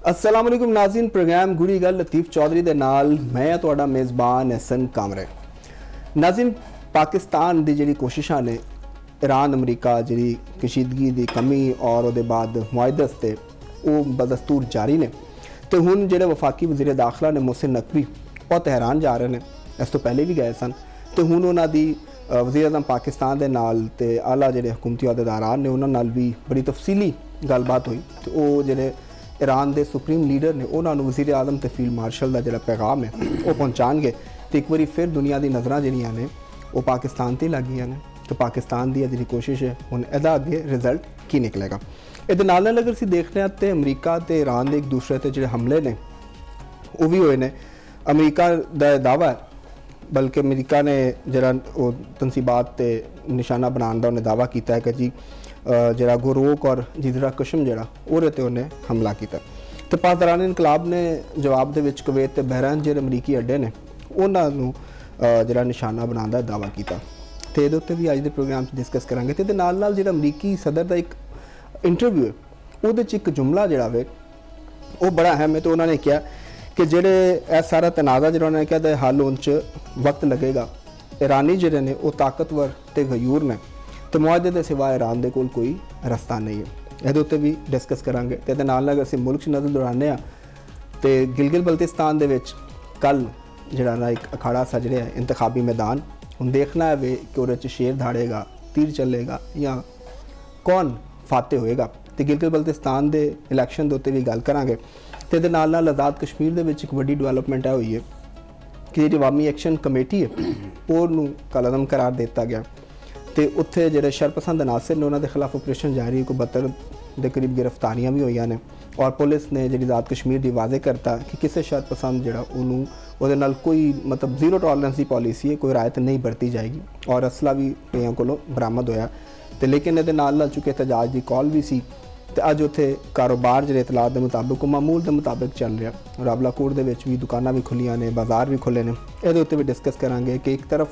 अस्सलाम वालेकुम नाज़रीन, प्रोग्राम गुरी गल लतीफ़ चौधरी दे नाल मैं तुहाडा मेज़बान एहसन कामरे। नाज़रीन, पाकिस्तान दी जिहड़ी कोशिशां ने ईरान अमरीका जिहड़ी कशीदगी दी कमी और उहदे बाद मुआहदे ते ओह बदस्तूर जारी ने। तो हुण जिहड़े वफाकी वज़ीर दाखिला ने मोहसिन नकवी ओह तेहरान जा रहे हैं, इस तो पहले भी गए सन। तो हुण उन्हां दी वज़ीर आज़म पाकिस्तान दे नाल ते आला जिहड़े हुकूमती अहदेदारान ने उन्हां नाल भी बड़ी तफसीली गलबात हुई। तो ओह जिहड़े ईरान के सुप्रीम लीडर ने उन्होंने वज़ीर आज़म ते फील्ड मार्शल का जो पैगाम है वो पहुँचाएंगे। तो एक बार फिर दुनिया की नज़र जड़ियाँ ने वो पाकिस्तान से लग गई ने। तो पाकिस्तान की जी कोशिश है हुण इहदा अगे रिजल्ट की निकलेगा। ये नाल अगर असीं देखने हैं तो अमरीका तो ईरान के एक दूसरे ते जो हमले ने वो भी हुए ने। अमरीका का दावा है, बल्कि अमरीका ने जरा तनसीबात ते निशाना बनाने का उन्हें दावा किया है कि जी जरा गुरोक और जिजरा कशम जरा ओहदे ते उन्हें हमला किया। तो पासदारान इनकलाब ने जवाब दे विच कुवैत ते बहरीन जेह्ड़े अमरीकी अड्डे ने उन्हां नूं जरा निशाना बनाने का दावा किया। तो ये उत्ते भी अज के प्रोग्राम डिस्कस करांगे। तो नाल नाल जिहड़ा अमरीकी सदर का एक इंटरव्यू है उहदे च एक जुमला जिहड़ा वे वो बड़ा अहम है। तो उन्होंने कहा कि जेह्ड़े यह सारा तनाज़ा जिहड़ा उन्होंने कहा हल होने च वक्त लगेगा। ईरानी जिहड़े ने वो ताकतवर ते गयूर ने, तो मुआहदे के सिवा ईरान के कोल कोई रस्ता नहीं है। ये उत्ते भी डिस्कस करांगे। तो नाल नाल असीं मुल्क नज़र दौड़ाने तो गिलगित बल्तिस्तान दे विच कल जिहड़ा ना एक अखाड़ा सजड़िया इंतखाबी मैदान। हुण देखना है वे कि उहदे च शेर धाड़ेगा, तीर चलेगा या कौन फाते होएगा। तो गिलगित बल्तिस्तान के इलैक्शन के उत्ते भी गल करांगे। तो इहदे नाल नाल आज़ाद कश्मीर दे विच एक वड्डी डिवेलपमेंट हुई है कि जी अवामी एक्शन कमेटी है उहनूं कलअदम करार दिता गया। तो उत्थे जिहड़े शरपसंद अनासर ने उन्होंने खिलाफ ऑपरेशन जारी, कोई 72 के करीब गिरफ्तारियां भी हुई ने। और पुलिस ने जी आज़ाद कश्मीर की वाजे करता कि किसी शरपसंद जिहड़ा उन्होंने उहदे नाल कोई मतलब जीरो टॉलरेंस की पॉलिसी है, कोई रायत नहीं बरती जाएगी। और असला भी कईयां कोलों बरामद होया। तो लेकिन ये नाल चुके एहतजाज की कॉल भी सी। तो अज उत्थे कारोबार जिहड़े इतलात के मुताबिक मामूल के मुताबिक चल रहा। रावलाकोट दे विच भी दुकानां भी खुलियां ने, बाजार भी खुले ने। इहदे उत्ते भी डिस्कस करांगे कि एक तरफ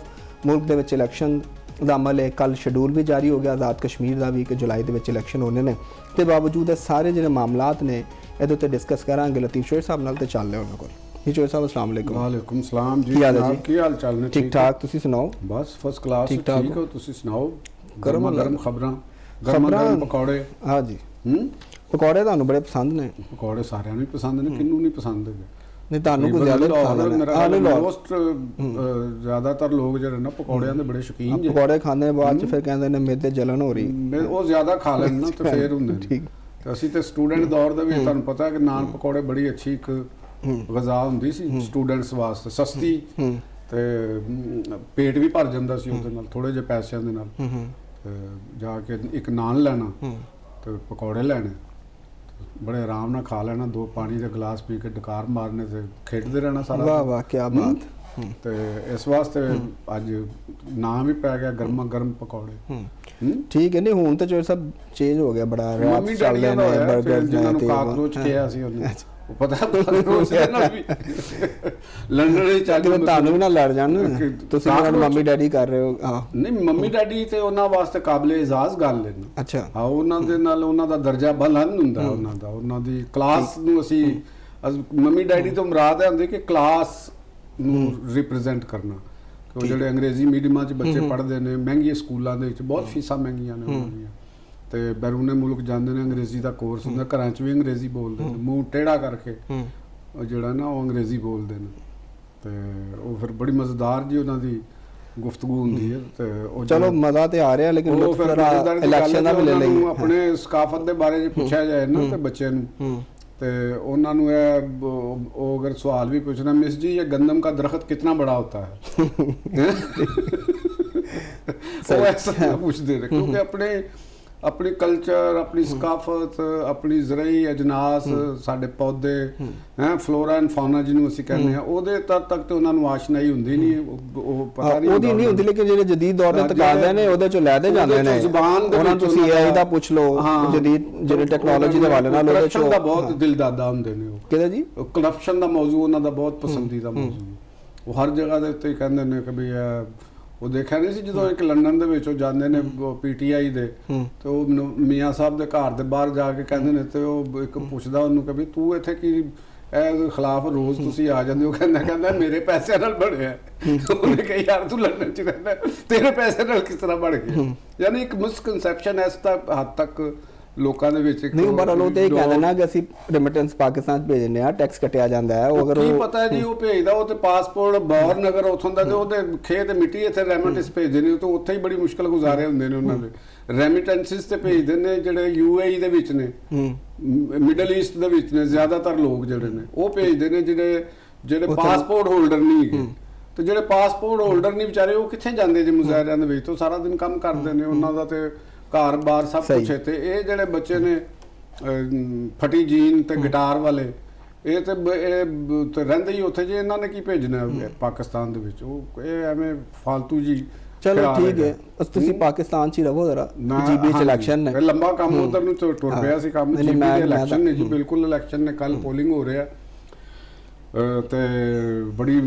मुल्क दे विच इलैक्शन का अमल है, कल शेड्यूल भी जारी हो गया आज़ाद कश्मीर का भी कि जुलाई के इलैक्शन होने ने। तो बावजूद है सारे जो मामलात ने ये उत्ते डिस्कस करांगे लतीफ़ चौधरी साहब नाल। तो चल रहे उन्होंने को जी चौधरी साहब अस्सलाम वालेकुम। वालेकुम सलाम जी, की हाल है जी? की हाल चाल ने? ठीक ठाक, तुसीं सुनाओ? बस फर्स्ट क्लास ठीक ठाक हो। तुसीं सुनाओ? गरम गरम खबरां, गरम पकौड़े। हाँ जी, पकौड़े तुहानूं बड़े पसंद ने? पकौड़े सारिਆਂ ਨੂੰ पसंद ने, किन्नू नहीं पसंद है? नहीं तुहानूं कोई ज़्यादा पसंद है? मोस्ट ज़्यादातर लोग ਜਿਹੜੇ ਨਾ ਪਕੌੜਿਆਂ ਦੇ ਬੜੇ ਸ਼ੌਕੀਨ ਜੇ। पकौड़े खाने के बाद फिर कहते हैं मेरे जलन हो रही, ਉਹ ਜ਼ਿਆਦਾ ਖਾ ਲੈਣ ਨਾ ਤੇ ਫੇਰ ਹੁੰਦੇ ਨੇ। ਤੇ ਅਸੀਂ ਤੇ ਸਟੂਡੈਂਟ ਦੌਰ ਦੇ ਵਿੱਚ ਤੁਹਾਨੂੰ ਪਤਾ ਕਿ ਨਾਨ ਪਕੌੜੇ ਬੜੀ ਅੱਛੀ ਇੱਕ ਗ਼ਜ਼ਾ ਹੁੰਦੀ ਸੀ ਸਟੂਡੈਂਟਸ ਵਾਸਤੇ, ਸਸਤੀ ਤੇ ਪੇਟ ਵੀ ਭਰ ਜਾਂਦਾ ਸੀ ਉਹਦੇ ਨਾਲ, ਥੋੜੇ ਜਿਹੇ ਪੈਸਿਆਂ ਦੇ ਨਾਲ। ਜਾ ਕੇ ਇੱਕ ਨਾਨ ਲੈਣਾ ਤੇ ਪਕੌੜੇ ਲੈਣੇ, बड़े आराम नाल खा लेना, 2 पानी के गिलास पी के डकार मारने से खेडते रहना सारा। वाह वाह क्या बात। तो इस वास्ते अज नाम भी पै गया गर्मा गर्म पकौड़े। ठीक है। नहीं हुण तो जो सब चेंज हो गया बड़ा, रैप्स चल रहे ने, बर्गर्स जिन्हां नूं काकरोच किया सी उन्हें पता काकरोच ना भी लंडन विच चल के तुहानूं भी ना लड़ जाण। तुसीं मेरे मम्मी डैडी कर रहे हो? हां नहीं, मम्मी डैडी ते उन्हां वास्ते काबिले इजाज़ गल है। अच्छा हाँ, उन्हां दे नाल उन्हां दा दर्जा बुलंद हुंदा, उन्हां दा उन्हां दी क्लास नूं असीं मम्मी डैडी तो मुराद है हुंदी कि क्लास नूं रिप्रजेंट करना। कि जिहड़े अंग्रेजी मीडियमां च बच्चे पढ़दे ने, महंगे स्कूलां दे विच बहुत फीसां महंगियां ने उन्हां ਦੀਆਂ। तो बैरूने मुल्क जाते हैं, अंग्रेजी का कोर्स होंगे, घर च भी अंग्रेजी बोलते हैं, मूँह टेढ़ा करके जोड़ा ना वो अंग्रेजी बोलते हैं। तो वो फिर बड़ी मज़ेदार जी उन्होंने गुफ्तगू होंगी है। तो चलो मज़ा तो आ रहा है, लेकिन वो फिर इलेक्शन का भी ले लेंगे। अपने सकाफत के बारे में पूछा जाए ना तो बच्चे तो उन्होंने अगर सवाल भी पूछना, मिस जी ये गंदम का दरख्त कितना बड़ा होता है? वो ऐसा पूछते हैं क्योंकि अपनी कल्चर, अपनी सकाफत, अपनी ज़रई अजनास, साढ़े पौधे हैं, फ्लोरा एंड फौना जिन्होंने असीं कहने हैं, उहदे तक तो उन्होंने आशनाई होंदी नहीं, वो पता नहीं ਉਹਦੀ ਨਹੀਂ ਹੁੰਦੀ। लेकिन ਜਿਹੜੇ ਜਦੀਦ ਦੌਰ ਦੇ ਤਕਾਜ਼ੇ ਨੇ ਉਹਦੇ ਚੋਂ ਲੈਦੇ ਜਾਂਦੇ ਨੇ। ਉਹਨਾਂ ਤੁਸੀਂ AI ਦਾ ਪੁੱਛ ਲਓ, ਜਦੀਦ ਜਿਹੜੇ ਟੈਕਨੋਲੋਜੀ ਦੇ ਹਵਾਲੇ ਨਾਲ ਉਹਦੇ ਚੋਂ ਦਾ ਬਹੁਤ ਦਿਲਦਾਦਾ ਹੁੰਦੇ ਨੇ। ਉਹ ਕਿਹਦਾ ਜੀ? ਕਰਪਸ਼ਨ ਦਾ ਮੌਜੂ ਉਹਨਾਂ ਦਾ ਬਹੁਤ ਪਸੰਦੀਦਾ ਮੌਜੂ। ਉਹ ਹਰ ਜਗ੍ਹਾ ਦੇ ਉੱਤੇ ਕਹਿੰਦੇ ਨੇ ਕਿ ਵੀ ਉਹ ਦੇਖਿਆ ਨਹੀਂ ਸੀ ਜਦੋਂ ਇੱਕ ਲੰਡਨ ਦੇ ਵਿੱਚ ਉਹ ਜਾਂਦੇ ਨੇ ਪੀਟੀਆਈ ਦੇ ਤੇ ਉਹ ਮੀਆਂ ਸਾਹਿਬ ਦੇ ਘਰ ਦੇ ਬਾਹਰ ਜਾ ਕੇ ਕਹਿੰਦੇ ਨੇ ਤੇ ਉਹ ਇੱਕ ਪੁੱਛਦਾ ਉਹਨੂੰ ਕਿ ਵੀ ਤੂੰ ਇੱਥੇ ਕੀ ਇਹ ਖਿਲਾਫ ਰੋਜ਼ ਤੁਸੀਂ ਆ ਜਾਂਦੇ ਹੋ, ਕਹਿੰਦਾ ਮੇਰੇ ਪੈਸਿਆਂ ਨਾਲ ਬਣਿਆ। ਉਹਨੇ ਕਿਹਾ ਯਾਰ ਤੂੰ ਲੰਡਨ ਚ ਰਹਿੰਦਾ, ਤੇਰੇ ਪੈਸੇ ਨਾਲ ਕਿਸ ਤਰ੍ਹਾਂ ਬਣ ਗਿਆ। ਯਾਨੀ ਇੱਕ ਮਿਸਕਨਸੈਪਸ਼ਨ ਇਸ ਹੱਦ ਤੱਕ ਲੋਕਾਂ ਦੇ ਵਿੱਚ ਨਹੀਂ ਪਰ ਲੋਕ ਤੇ ਇਹ ਕਹਿੰਦੇ ਨਾ ਕਿ ਅਸੀਂ ਰੈਮਿਟੈਂਸ ਪਾਕਿਸਤਾਨ ਭੇਜਨੇ ਆ, ਟੈਕਸ ਕੱਟਿਆ ਜਾਂਦਾ ਹੈ। ਉਹ ਅਗਰ ਕੀ ਪਤਾ ਜੀ ਉਹ ਭੇਜਦਾ, ਉਹ ਤੇ ਪਾਸਪੋਰਟ ਬਾਹਰ ਨਗਰ ਉਥੋਂ ਦਾ ਤੇ ਉਹਦੇ ਖੇਤ ਮਿੱਟੀ ਇੱਥੇ ਰੈਮਿਟੈਂਸ ਭੇਜਦੇ ਨੇ, ਤੇ ਉੱਥੇ ਹੀ ਬੜੀ ਮੁਸ਼ਕਲ ਗੁਜ਼ਾਰੇ ਹੁੰਦੇ ਨੇ ਉਹਨਾਂ ਦੇ। ਰੈਮਿਟੈਂਸਿਸ ਤੇ ਭੇਜਦੇ ਨੇ ਜਿਹੜੇ ਯੂਏਈ ਦੇ ਵਿੱਚ ਨੇ, ਮਿਡਲ ਈਸਟ ਦੇ ਵਿੱਚ ਨੇ ਜ਼ਿਆਦਾਤਰ ਲੋਕ ਜਿਹੜੇ ਨੇ, ਉਹ ਭੇਜਦੇ ਨੇ ਜਿਹੜੇ ਪਾਸਪੋਰਟ ਹੋਲਡਰ ਨਹੀਂ ਹੈਗੇ। ਤੇ ਜਿਹੜੇ ਪਾਸਪੋਰਟ ਹੋਲਡਰ ਨਹੀਂ ਵਿਚਾਰੇ ਉਹ ਕਿੱਥੇ ਜਾਂਦੇ ਜੇ ਮੁਜ਼ਾਹਰਿਆਂ ਦੇ ਵਿੱਚ, ਤੋਂ ਸਾਰਾ ਦਿਨ ਕੰਮ ਕਰਦੇ ਨੇ, ਉਹਨਾਂ ਦਾ ਤੇ ਘਰ-ਬਾਰ ਸਭ ਕੁਛ ਹੈ। ਤੇ ਇਹ ਜਿਹੜੇ ਬੱਚੇ ਨੇ ਫਟੀ ਜੀਨ ਤੇ ਗਿਟਾਰ ਵਾਲੇ, ਇਹ ਤੇ ਰਹਿੰਦੇ ਹੀ ਉੱਥੇ ਜੇ, ਇਹਨਾਂ ਨੇ ਕੀ ਭੇਜਣਾ ਪਾਕਿਸਤਾਨ ਦੇ ਵਿੱਚ। ਉਹ ਇਹ ਐਵੇਂ ਫालतू ਜੀ। ਚਲੋ ਠੀਕ ਹੈ, ਤੁਸੀਂ ਪਾਕਿਸਤਾਨ ਚ ਹੀ ਰਹੋ ਜ਼ਰਾ, ਜੀਬੀ ਚ ਇਲੈਕਸ਼ਨ ਨੇ, ਲੰਬਾ ਕੰਮ ਉਧਰ ਨੂੰ ਟੁਰ ਪਿਆ ਸੀ ਕੰਮ। ਜੀਬੀ ਦੇ ਇਲੈਕਸ਼ਨ ਨੇ ਜੀ, ਬਿਲਕੁਲ ਇਲੈਕਸ਼ਨ ਨੇ, ਕੱਲ ਪੋਲਿੰਗ ਹੋ ਰਿਹਾ ਤੇ ਬੜੀ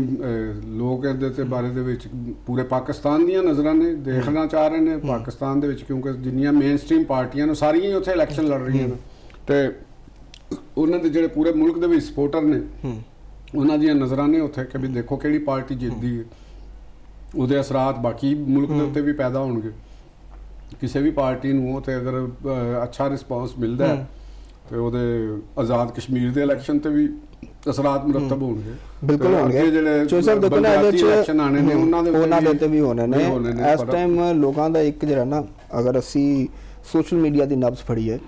ਲੋਕ ਇਹਦੇ ਤੇ ਬਾਰੇ ਦੇ ਵਿੱਚ ਪੂਰੇ ਪਾਕਿਸਤਾਨ ਦੀਆਂ ਨਜ਼ਰਾਂ ਨੇ, ਦੇਖਣਾ ਚਾਹ ਰਹੇ ਨੇ ਪਾਕਿਸਤਾਨ ਦੇ ਵਿੱਚ, ਕਿਉਂਕਿ ਜਿੰਨੀਆਂ ਮੇਨ ਸਟ੍ਰੀਮ ਪਾਰਟੀਆਂ ਨੇ ਸਾਰੀਆਂ ਹੀ ਉੱਥੇ ਇਲੈਕਸ਼ਨ ਲੜ ਰਹੀਆਂ ਨੇ ਤੇ ਉਹਨਾਂ ਦੇ ਜਿਹੜੇ ਪੂਰੇ ਮੁਲਕ ਦੇ ਵਿੱਚ ਸਪੋਰਟਰ ਨੇ ਉਹਨਾਂ ਦੀਆਂ ਨਜ਼ਰਾਂ ਨੇ ਉੱਥੇ ਕਿ ਵੀ ਦੇਖੋ ਕਿਹੜੀ ਪਾਰਟੀ ਜਿੱਤਦੀ ਹੈ। ਉਹਦੇ ਅਸਰਾਤ ਬਾਕੀ ਮੁਲਕ ਦੇ ਉੱਤੇ ਵੀ ਪੈਦਾ ਹੋਣਗੇ। ਕਿਸੇ ਵੀ ਪਾਰਟੀ ਨੂੰ ਤੇ ਅਗਰ ਅੱਛਾ ਰਿਸਪਾਂਸ ਮਿਲਦਾ ਹੈ ਤੇ ਉਹਦੇ ਆਜ਼ਾਦ ਕਸ਼ਮੀਰ ਦੇ ਇਲੈਕਸ਼ਨ ਤੇ ਵੀ ਅਸਰਾਤ ਮੁਰਤਬ ਹੋਣਗੇ। ਬਿਲਕੁਲ ਹੋਣਗੇ। ਜਿਹੜੇ ਸਰ ਦੇਖੋ ਨਾ ਇਹਦੇ ਚ ਇਲੈਕਸ਼ਨ ਆਣੇ ਨੇ ਉਹਨਾਂ ਦੇ ਤੇ ਵੀ ਹੋਣੇ ਨੇ। ਇਸ ਟਾਈਮ ਲੋਕਾਂ ਦਾ ਇੱਕ ਜਿਹੜਾ ਨਾ, ਅਗਰ ਅਸੀਂ ਸੋਸ਼ਲ ਮੀਡੀਆ ਦੀ ਨਬਜ਼ ਫੜੀਏ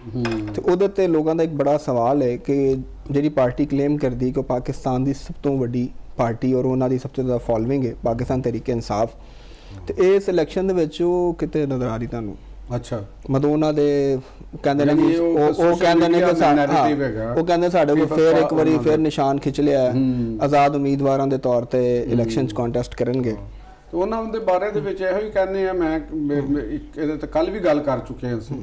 ਤੇ ਉਹਦੇ ਤੇ ਲੋਕਾਂ ਦਾ ਇੱਕ ਬੜਾ ਸਵਾਲ ਹੈ ਕਿ ਜਿਹੜੀ ਪਾਰਟੀ ਕਲੇਮ ਕਰਦੀ ਕਿ ਪਾਕਿਸਤਾਨ ਦੀ ਸਭ ਤੋਂ ਵੱਡੀ ਪਾਰਟੀ ਔਰ ਉਹਨਾਂ ਦੀ ਸਭ ਤੋਂ ਜ਼ਿਆਦਾ ਫੋਲੋਇੰਗ ਹੈ ਪਾਕਿਸਤਾਨ ਤਹਿਰੀਕ ਇਨਸਾਫ, ਤੇ ਇਸ ਇਲੈਕਸ਼ਨ ਦੇ ਵਿੱਚ ਉਹ ਕਿਤੇ ਨਜ਼ਰ ਆ ਰਹੀ ਤੁਹਾਨੂੰ? ਅੱਛਾ, ਮਤਲਬ ਉਹਨਾਂ ਦੇ ਕਹਿੰਦੇ ਨੇ ਕਿ ਉਹ ਕਹਿੰਦੇ ਨੇ ਕਿ ਉਹ ਕਹਿੰਦੇ ਸਾਡੇ ਕੋਲ ਫੇਰ ਇੱਕ ਵਾਰੀ ਫੇਰ ਨਿਸ਼ਾਨ ਖਿੱਚ ਲਿਆ ਹੈ, ਆਜ਼ਾਦ ਉਮੀਦਵਾਰਾਂ ਦੇ ਤੌਰ ਤੇ ਇਲੈਕਸ਼ਨ 'ਚ ਕੰਟੈਸਟ ਕਰਨਗੇ। ਤੇ ਉਹਨਾਂ ਦੇ ਬਾਰੇ ਦੇ ਵਿੱਚ ਇਹੋ ਹੀ ਕਹਿੰਦੇ ਆ। ਮੈਂ ਇਹਦੇ ਤੇ ਕੱਲ ਵੀ ਗੱਲ ਕਰ ਚੁੱਕੇ ਹਾਂ ਅਸੀਂ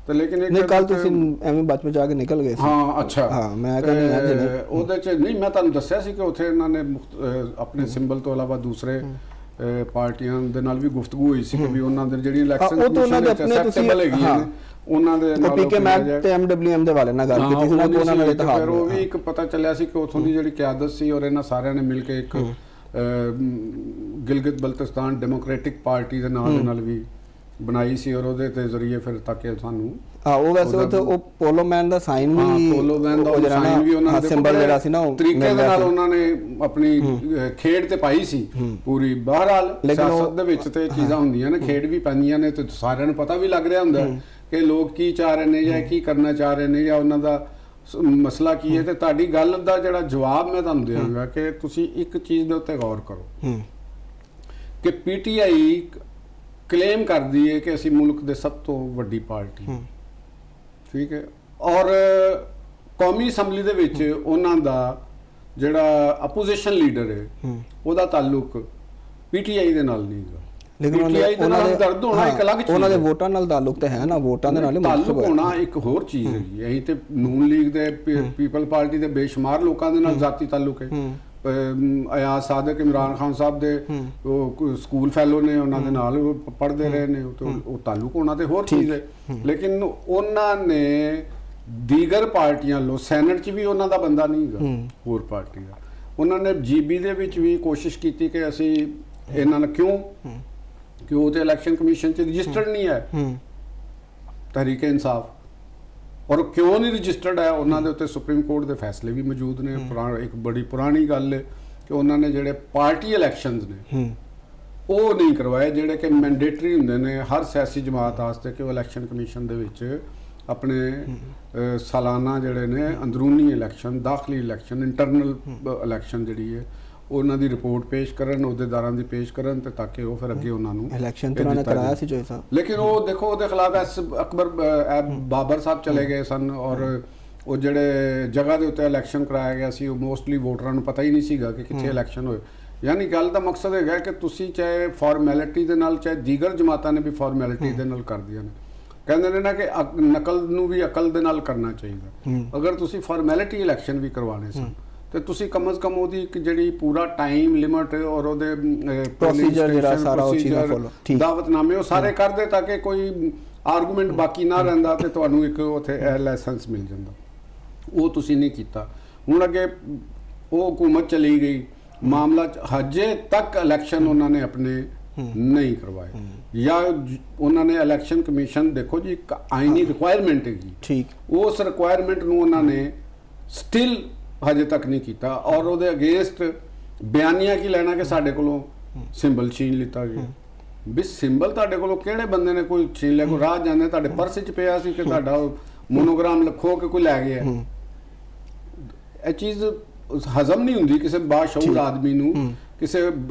ਤੇ, ਲੇਕਿਨ ਨਹੀਂ ਕੱਲ ਤੁਸੀਂ ਐਵੇਂ ਬਚ ਜਾ ਕੇ ਨਿਕਲ ਗਏ ਸੀ। ਹਾਂ ਅੱਛਾ, ਹਾਂ ਮੈਂ ਕਹਿੰਦਾ ਅੱਜ ਨਹੀਂ ਉਹਦੇ 'ਚ ਨਹੀਂ, ਮੈਂ ਤੁਹਾਨੂੰ ਦੱਸਿਆ ਸੀ ਕਿ ਉੱਥੇ ਇਹਨਾਂ ਨੇ ਆਪਣੇ ਸਿੰਬਲ ਤੋਂ ਇਲਾਵਾ ਦੂਸਰੇ ਪਾਰਟੀਆਂ ਦੇ ਨਾਲ ਵੀ ਗੁਫ਼ਤਗੂ ਹੋਈ ਸੀ ਕਿ ਵੀ ਉਹਨਾਂ ਦੇ ਜਿਹੜੀ ਇਲੈਕਸ਼ਨ ਉਹਨਾਂ ਦੇ ਆਪਣੇ ਤੁਸੀਂ ਉਹਨਾਂ ਦੇ ਨਾਲ ਪੀਕੇ ਮੈਕ ਤੇ ਐਮਡਬਲਯੂਐਮ ਦੇ ਵਾਲੇ ਨਾਲ ਗੱਲ ਕੀਤੀ ਸੀ ਨਾ, ਉਹਨਾਂ ਨਾਲ ਇਤਿਹਾਦ ਫਿਰ ਉਹ ਵੀ ਇੱਕ ਪਤਾ ਚੱਲਿਆ ਸੀ ਕਿ ਉੱਥੋਂ ਦੀ ਜਿਹੜੀ ਕਿਆਦਤ ਸੀ ਔਰ ਇਹਨਾਂ ਸਾਰਿਆਂ ਨੇ ਮਿਲ ਕੇ ਇੱਕ ਗਿਲਗਿਤ ਬਲਤਿਸਤਾਨ ਡੈਮੋਕ੍ਰੈਟਿਕ ਪਾਰਟੀ ਦੇ ਨਾਮ ਦੇ ਨਾਲ ਵੀ ਬਣਾਈ ਸੀ ਔਰ ਉਹਦੇ ਤੇ ਜ਼ਰੀਏ ਫਿਰ ਤੱਕ ਸਾਨੂੰ ਉਹ ਵੈਸੇ ਉੱਥੇ ਉਹ ਪੋਲੋ ਮੈਨ ਦਾ ਸਾਈਨ ਵੀ, ਪੋਲੋ ਮੈਨ ਦਾ ਸਾਈਨ ਵੀ ਉਹਨਾਂ ਦੇ ਸਿੰਬਲ ਜਿਹੜਾ ਸੀ ਨਾ ਉਹ ਤਰੀਕੇ ਦੇ ਨਾਲ ਉਹਨਾਂ ਨੇ ਆਪਣੀ ਖੇਡ ਤੇ ਪਾਈ ਸੀ ਪੂਰੀ। ਬਹਰਹਾਲ ਸਿਆਸਤ ਦੇ ਵਿੱਚ ਤੇ ਚੀਜ਼ਾਂ ਹੁੰਦੀਆਂ ਨੇ, ਖੇਡ ਵੀ ਪੈਂਦੀਆਂ ਨੇ ਤੇ ਸਾਰਿਆਂ ਨੂੰ ਪਤਾ ਵੀ ਲੱਗ ਰਿਹਾ ਹੁੰਦਾ ਕਿ ਲੋਕ ਕੀ ਚਾਹ ਰਹੇ ਨੇ ਜਾਂ ਕੀ ਕਰਨਾ ਚਾਹ ਰਹੇ ਨੇ ਜਾਂ ਉਹਨਾਂ ਦਾ ਮਸਲਾ ਕੀ ਹੈ। ਤੇ ਤੁਹਾਡੀ ਗੱਲ ਦਾ ਜਿਹੜਾ ਜਵਾਬ ਮੈਂ ਤੁਹਾਨੂੰ ਦੇਵਾਂਗਾ ਕਿ ਤੁਸੀਂ ਇੱਕ ਚੀਜ਼ ਦੇ ਉੱਤੇ ਗੌਰ ਕਰੋ ਕਿ ਪੀਟੀਆਈ ਕਲੇਮ ਕਰਦੀ ਹੈ ਕਿ ਅਸੀਂ ਮੁਲਕ ਦੇ ਸਭ ਤੋਂ ਵੱਡੀ ਪਾਰਟੀ, ਠੀਕ ਹੈ, ਔਰ ਕੌਮੀ ਅਸੈਂਬਲੀ ਦੇ ਵਿੱਚ ਉਹਨਾਂ ਦਾ ਜਿਹੜਾ ਆਪੋਜੀਸ਼ਨ ਲੀਡਰ ਹੈ ਉਹਦਾ ਤਾਲੁਕ ਪੀਟੀਆਈ ਦੇ ਨਾਲ ਨਹੀਂ ਹੈ। ਲੇਕਿਨ ਉਹਨਾਂ ਦੇ ਦਰਦ ਹੋਣਾ ਇੱਕ ਅਲੱਗ ਚੀਜ਼, ਉਹਨਾਂ ਦੇ ਵੋਟਾਂ ਨਾਲ ਤਾਲੁਕ ਤਾਂ ਹੈ ਨਾ, ਵੋਟਾਂ ਦੇ ਨਾਲ ਹੀ ਤਾਲੁਕ ਹੋਣਾ ਇੱਕ ਹੋਰ ਚੀਜ਼ ਹੈ। ਅਸੀਂ ਤੇ ਨੂਨ ਲੀਗ ਦੇ ਪੀਪਲ ਪਾਰਟੀ ਦੇ ਬੇਸ਼ੁਮਾਰ ਲੋਕਾਂ ਦੇ ਨਾਲ ਜ਼ਾਤੀ ਤਾਲੁਕ ਹੈ। ਅਯਾਜ਼ ਸਾਦਕ ਇਮਰਾਨ ਖਾਨ ਸਾਹਿਬ ਦੇ ਉਹ ਸਕੂਲ ਫੈਲੋ ਨੇ, ਉਹਨਾਂ ਦੇ ਨਾਲ ਪੜ੍ਹਦੇ ਰਹੇ ਨੇ, ਉਹ ਤਾਲੁਕ ਹੋਣਾ ਤੇ ਹੋਰ ਚੀਜ਼ ਹੈ। ਲੇਕਿਨ ਉਹਨਾਂ ਨੇ ਦੀਗਰ ਪਾਰਟੀਆਂ ਲੋ ਸੈਨੇਟ 'ਚ ਵੀ ਉਹਨਾਂ ਦਾ ਬੰਦਾ ਨਹੀਂ ਹੈਗਾ ਹੋਰ ਪਾਰਟੀ ਦਾ। ਉਹਨਾਂ ਨੇ ਜੀਬੀ ਦੇ ਵਿੱਚ ਵੀ ਕੋਸ਼ਿਸ਼ ਕੀਤੀ ਕਿ ਅਸੀਂ ਇਹਨਾਂ ਨਾਲ ਕਿਉਂ ਉਹ ਤੇ ਇਲੈਕਸ਼ਨ ਕਮਿਸ਼ਨ 'ਚ ਰਜਿਸਟਰਡ ਨਹੀਂ ਹੈ ਤਹਿਰੀਕ ਇਨਸਾਫ, ਔਰ ਕਿਉਂ ਨਹੀਂ ਰਜਿਸਟਰਡ ਹੈ ਉਹਨਾਂ ਦੇ ਉੱਤੇ ਸੁਪਰੀਮ ਕੋਰਟ ਦੇ ਫੈਸਲੇ ਵੀ ਮੌਜੂਦ ਨੇ। ਇੱਕ ਬੜੀ ਪੁਰਾਣੀ ਗੱਲ ਹੈ ਕਿ ਉਹਨਾਂ ਨੇ ਜਿਹੜੇ ਪਾਰਟੀ ਇਲੈਕਸ਼ਨਸ ਨੇ ਉਹ ਨਹੀਂ ਕਰਵਾਏ ਜਿਹੜੇ ਕਿ ਮੈਂਡੇਟਰੀ ਹੁੰਦੇ ਨੇ ਹਰ ਸਿਆਸੀ ਜਮਾਤ ਵਾਸਤੇ ਕਿ ਉਹ ਇਲੈਕਸ਼ਨ ਕਮਿਸ਼ਨ ਦੇ ਵਿੱਚ ਆਪਣੇ ਸਾਲਾਨਾ ਜਿਹੜੇ ਨੇ ਅੰਦਰੂਨੀ ਇਲੈਕਸ਼ਨ, ਦਾਖਲੀ ਇਲੈਕਸ਼ਨ, ਇੰਟਰਨਲ ਇਲੈਕਸ਼ਨ ਜਿਹੜੀ ਹੈ ਉਹਨਾਂ ਦੀ ਰਿਪੋਰਟ ਪੇਸ਼ ਕਰਨ, ਅਹੁਦੇਦਾਰਾਂ ਦੀ ਪੇਸ਼ ਕਰਨ ਤੇ ਤਾਂ ਕਿ ਉਹ ਫਿਰ ਅੱਗੇ ਉਹਨਾਂ ਨੂੰ ਇਲੈਕਸ਼ਨ ਤੇ ਉਹਨਾਂ ਨੇ ਕਰਾਇਆ ਸੀ ਜੋਈ ਸਾਹਿਬ। ਲੇਕਿਨ ਉਹ ਦੇਖੋ ਉਹਦੇ ਖਿਲਾਫ ਬਾਬਰ ਸਾਹਿਬ ਚਲੇ ਗਏ ਸਨ ਔਰ ਉਹ ਜਿਹੜੇ ਜਗ੍ਹਾ ਦੇ ਉੱਤੇ ਇਲੈਕਸ਼ਨ ਕਰਾਇਆ ਗਿਆ ਸੀ ਉਹ ਮੋਸਟਲੀ ਵੋਟਰਾਂ ਨੂੰ ਪਤਾ ਹੀ ਨਹੀਂ ਸੀਗਾ ਕਿ ਕਿੱਥੇ ਇਲੈਕਸ਼ਨ ਹੋਏ। ਯਾਨੀ ਗੱਲ ਦਾ ਮਕਸਦ ਹੈਗਾ ਕਿ ਤੁਸੀਂ ਚਾਹੇ ਫਾਰਮੈਲਿਟੀ ਦੇ ਨਾਲ ਚਾਹੇ ਦੀਗਰ ਜਮਾਤਾਂ ਨੇ ਵੀ ਫਾਰਮੈਲਿਟੀ ਦੇ ਨਾਲ ਕਰਦੀਆਂ ਨੇ। ਕਹਿੰਦੇ ਨੇ ਨਾ ਕਿ ਨਕਲ ਨੂੰ ਵੀ ਅਕਲ ਦੇ ਨਾਲ ਕਰਨਾ ਚਾਹੀਦਾ। ਅਗਰ ਤੁਸੀਂ ਫਾਰਮੈਲਿਟੀ ਇਲੈਕਸ਼ਨ ਵੀ ਕਰਵਾਉਣੇ ਸਨ ਤੇ ਤੁਸੀਂ ਕਮ ਸੇ ਕਮ ਉਹਦੀ ਇੱਕ ਜਿਹੜੀ ਪੂਰਾ ਟਾਈਮ ਲਿਮਟ ਔਰ ਉਹਦੇ Procedure ਜਿਹੜਾ ਸਾਰਾ ਉਹ ਚੀਜ਼ਾਂ follow, ਠੀਕ। ਦਾਵਤਨਾਮੇ ਉਹ ਸਾਰੇ ਕਰਦੇ ਤਾਂ ਕਿ ਕੋਈ ਆਰਗੂਮੈਂਟ ਬਾਕੀ ਨਾ ਰਹਿੰਦਾ ਤੇ ਤੁਹਾਨੂੰ ਇੱਕ ਉੱਥੇ ਲਾਇਸੈਂਸ ਮਿਲ ਜਾਂਦਾ। ਉਹ ਤੁਸੀਂ ਨਹੀਂ ਕੀਤਾ। ਹੁਣ ਅੱਗੇ ਉਹ ਹਕੂਮਤ ਚਲੀ ਗਈ, ਮਾਮਲਾ ਹਜੇ ਤੱਕ ਇਲੈਕਸ਼ਨ ਉਹਨਾਂ ਨੇ ਆਪਣੇ ਨਹੀਂ ਕਰਵਾਏ ਜਾਂ ਉਹਨਾਂ ਨੇ ਇਲੈਕਸ਼ਨ ਕਮਿਸ਼ਨ ਦੇਖੋ ਜੀ ਇੱਕ ਆਈਨੀ ਰਿਕੁਆਇਰਮੈਂਟ ਹੈਗੀ, ਠੀਕ, ਉਸ ਰਿਕੁਆਇਰਮੈਂਟ ਨੂੰ ਉਹਨਾਂ ਨੇ ਸਟਿਲ ਹਜੇ ਤੱਕ ਨਹੀਂ ਕੀਤਾ ਔਰ ਉਹਦੇ ਅਗੇਂਸਟ ਬਿਆਨੀਆਂ ਕੀ ਲੈਣਾ ਕਿ ਸਾਡੇ ਕੋਲੋਂ ਸਿੰਬਲ ਛੀਨ ਲਿੱਤਾ ਗਿਆ। ਵੀ ਸਿੰਬਲ ਤੁਹਾਡੇ ਕੋਲੋਂ ਕਿਹੜੇ ਬੰਦੇ ਨੇ ਕੋਈ ਛੀਨ ਲਿਆ? ਕੋਈ ਰਾਹ ਜਾਂਦੇ ਤੁਹਾਡੇ ਪਰਸ 'ਚ ਪਿਆ ਸੀ ਕਿ ਤੁਹਾਡਾ ਮੋਨੋਗ੍ਰਾਮ ਲਿਖੋ ਕਿ ਕੋਈ ਲੈ ਗਿਆ? ਇਹ ਚੀਜ਼ ਹਜ਼ਮ ਨਹੀਂ ਹੁੰਦੀ ਕਿਸੇ ਬਾਸ਼ਊਰ ਆਦਮੀ ਨੂੰ, ਕਿਸੇ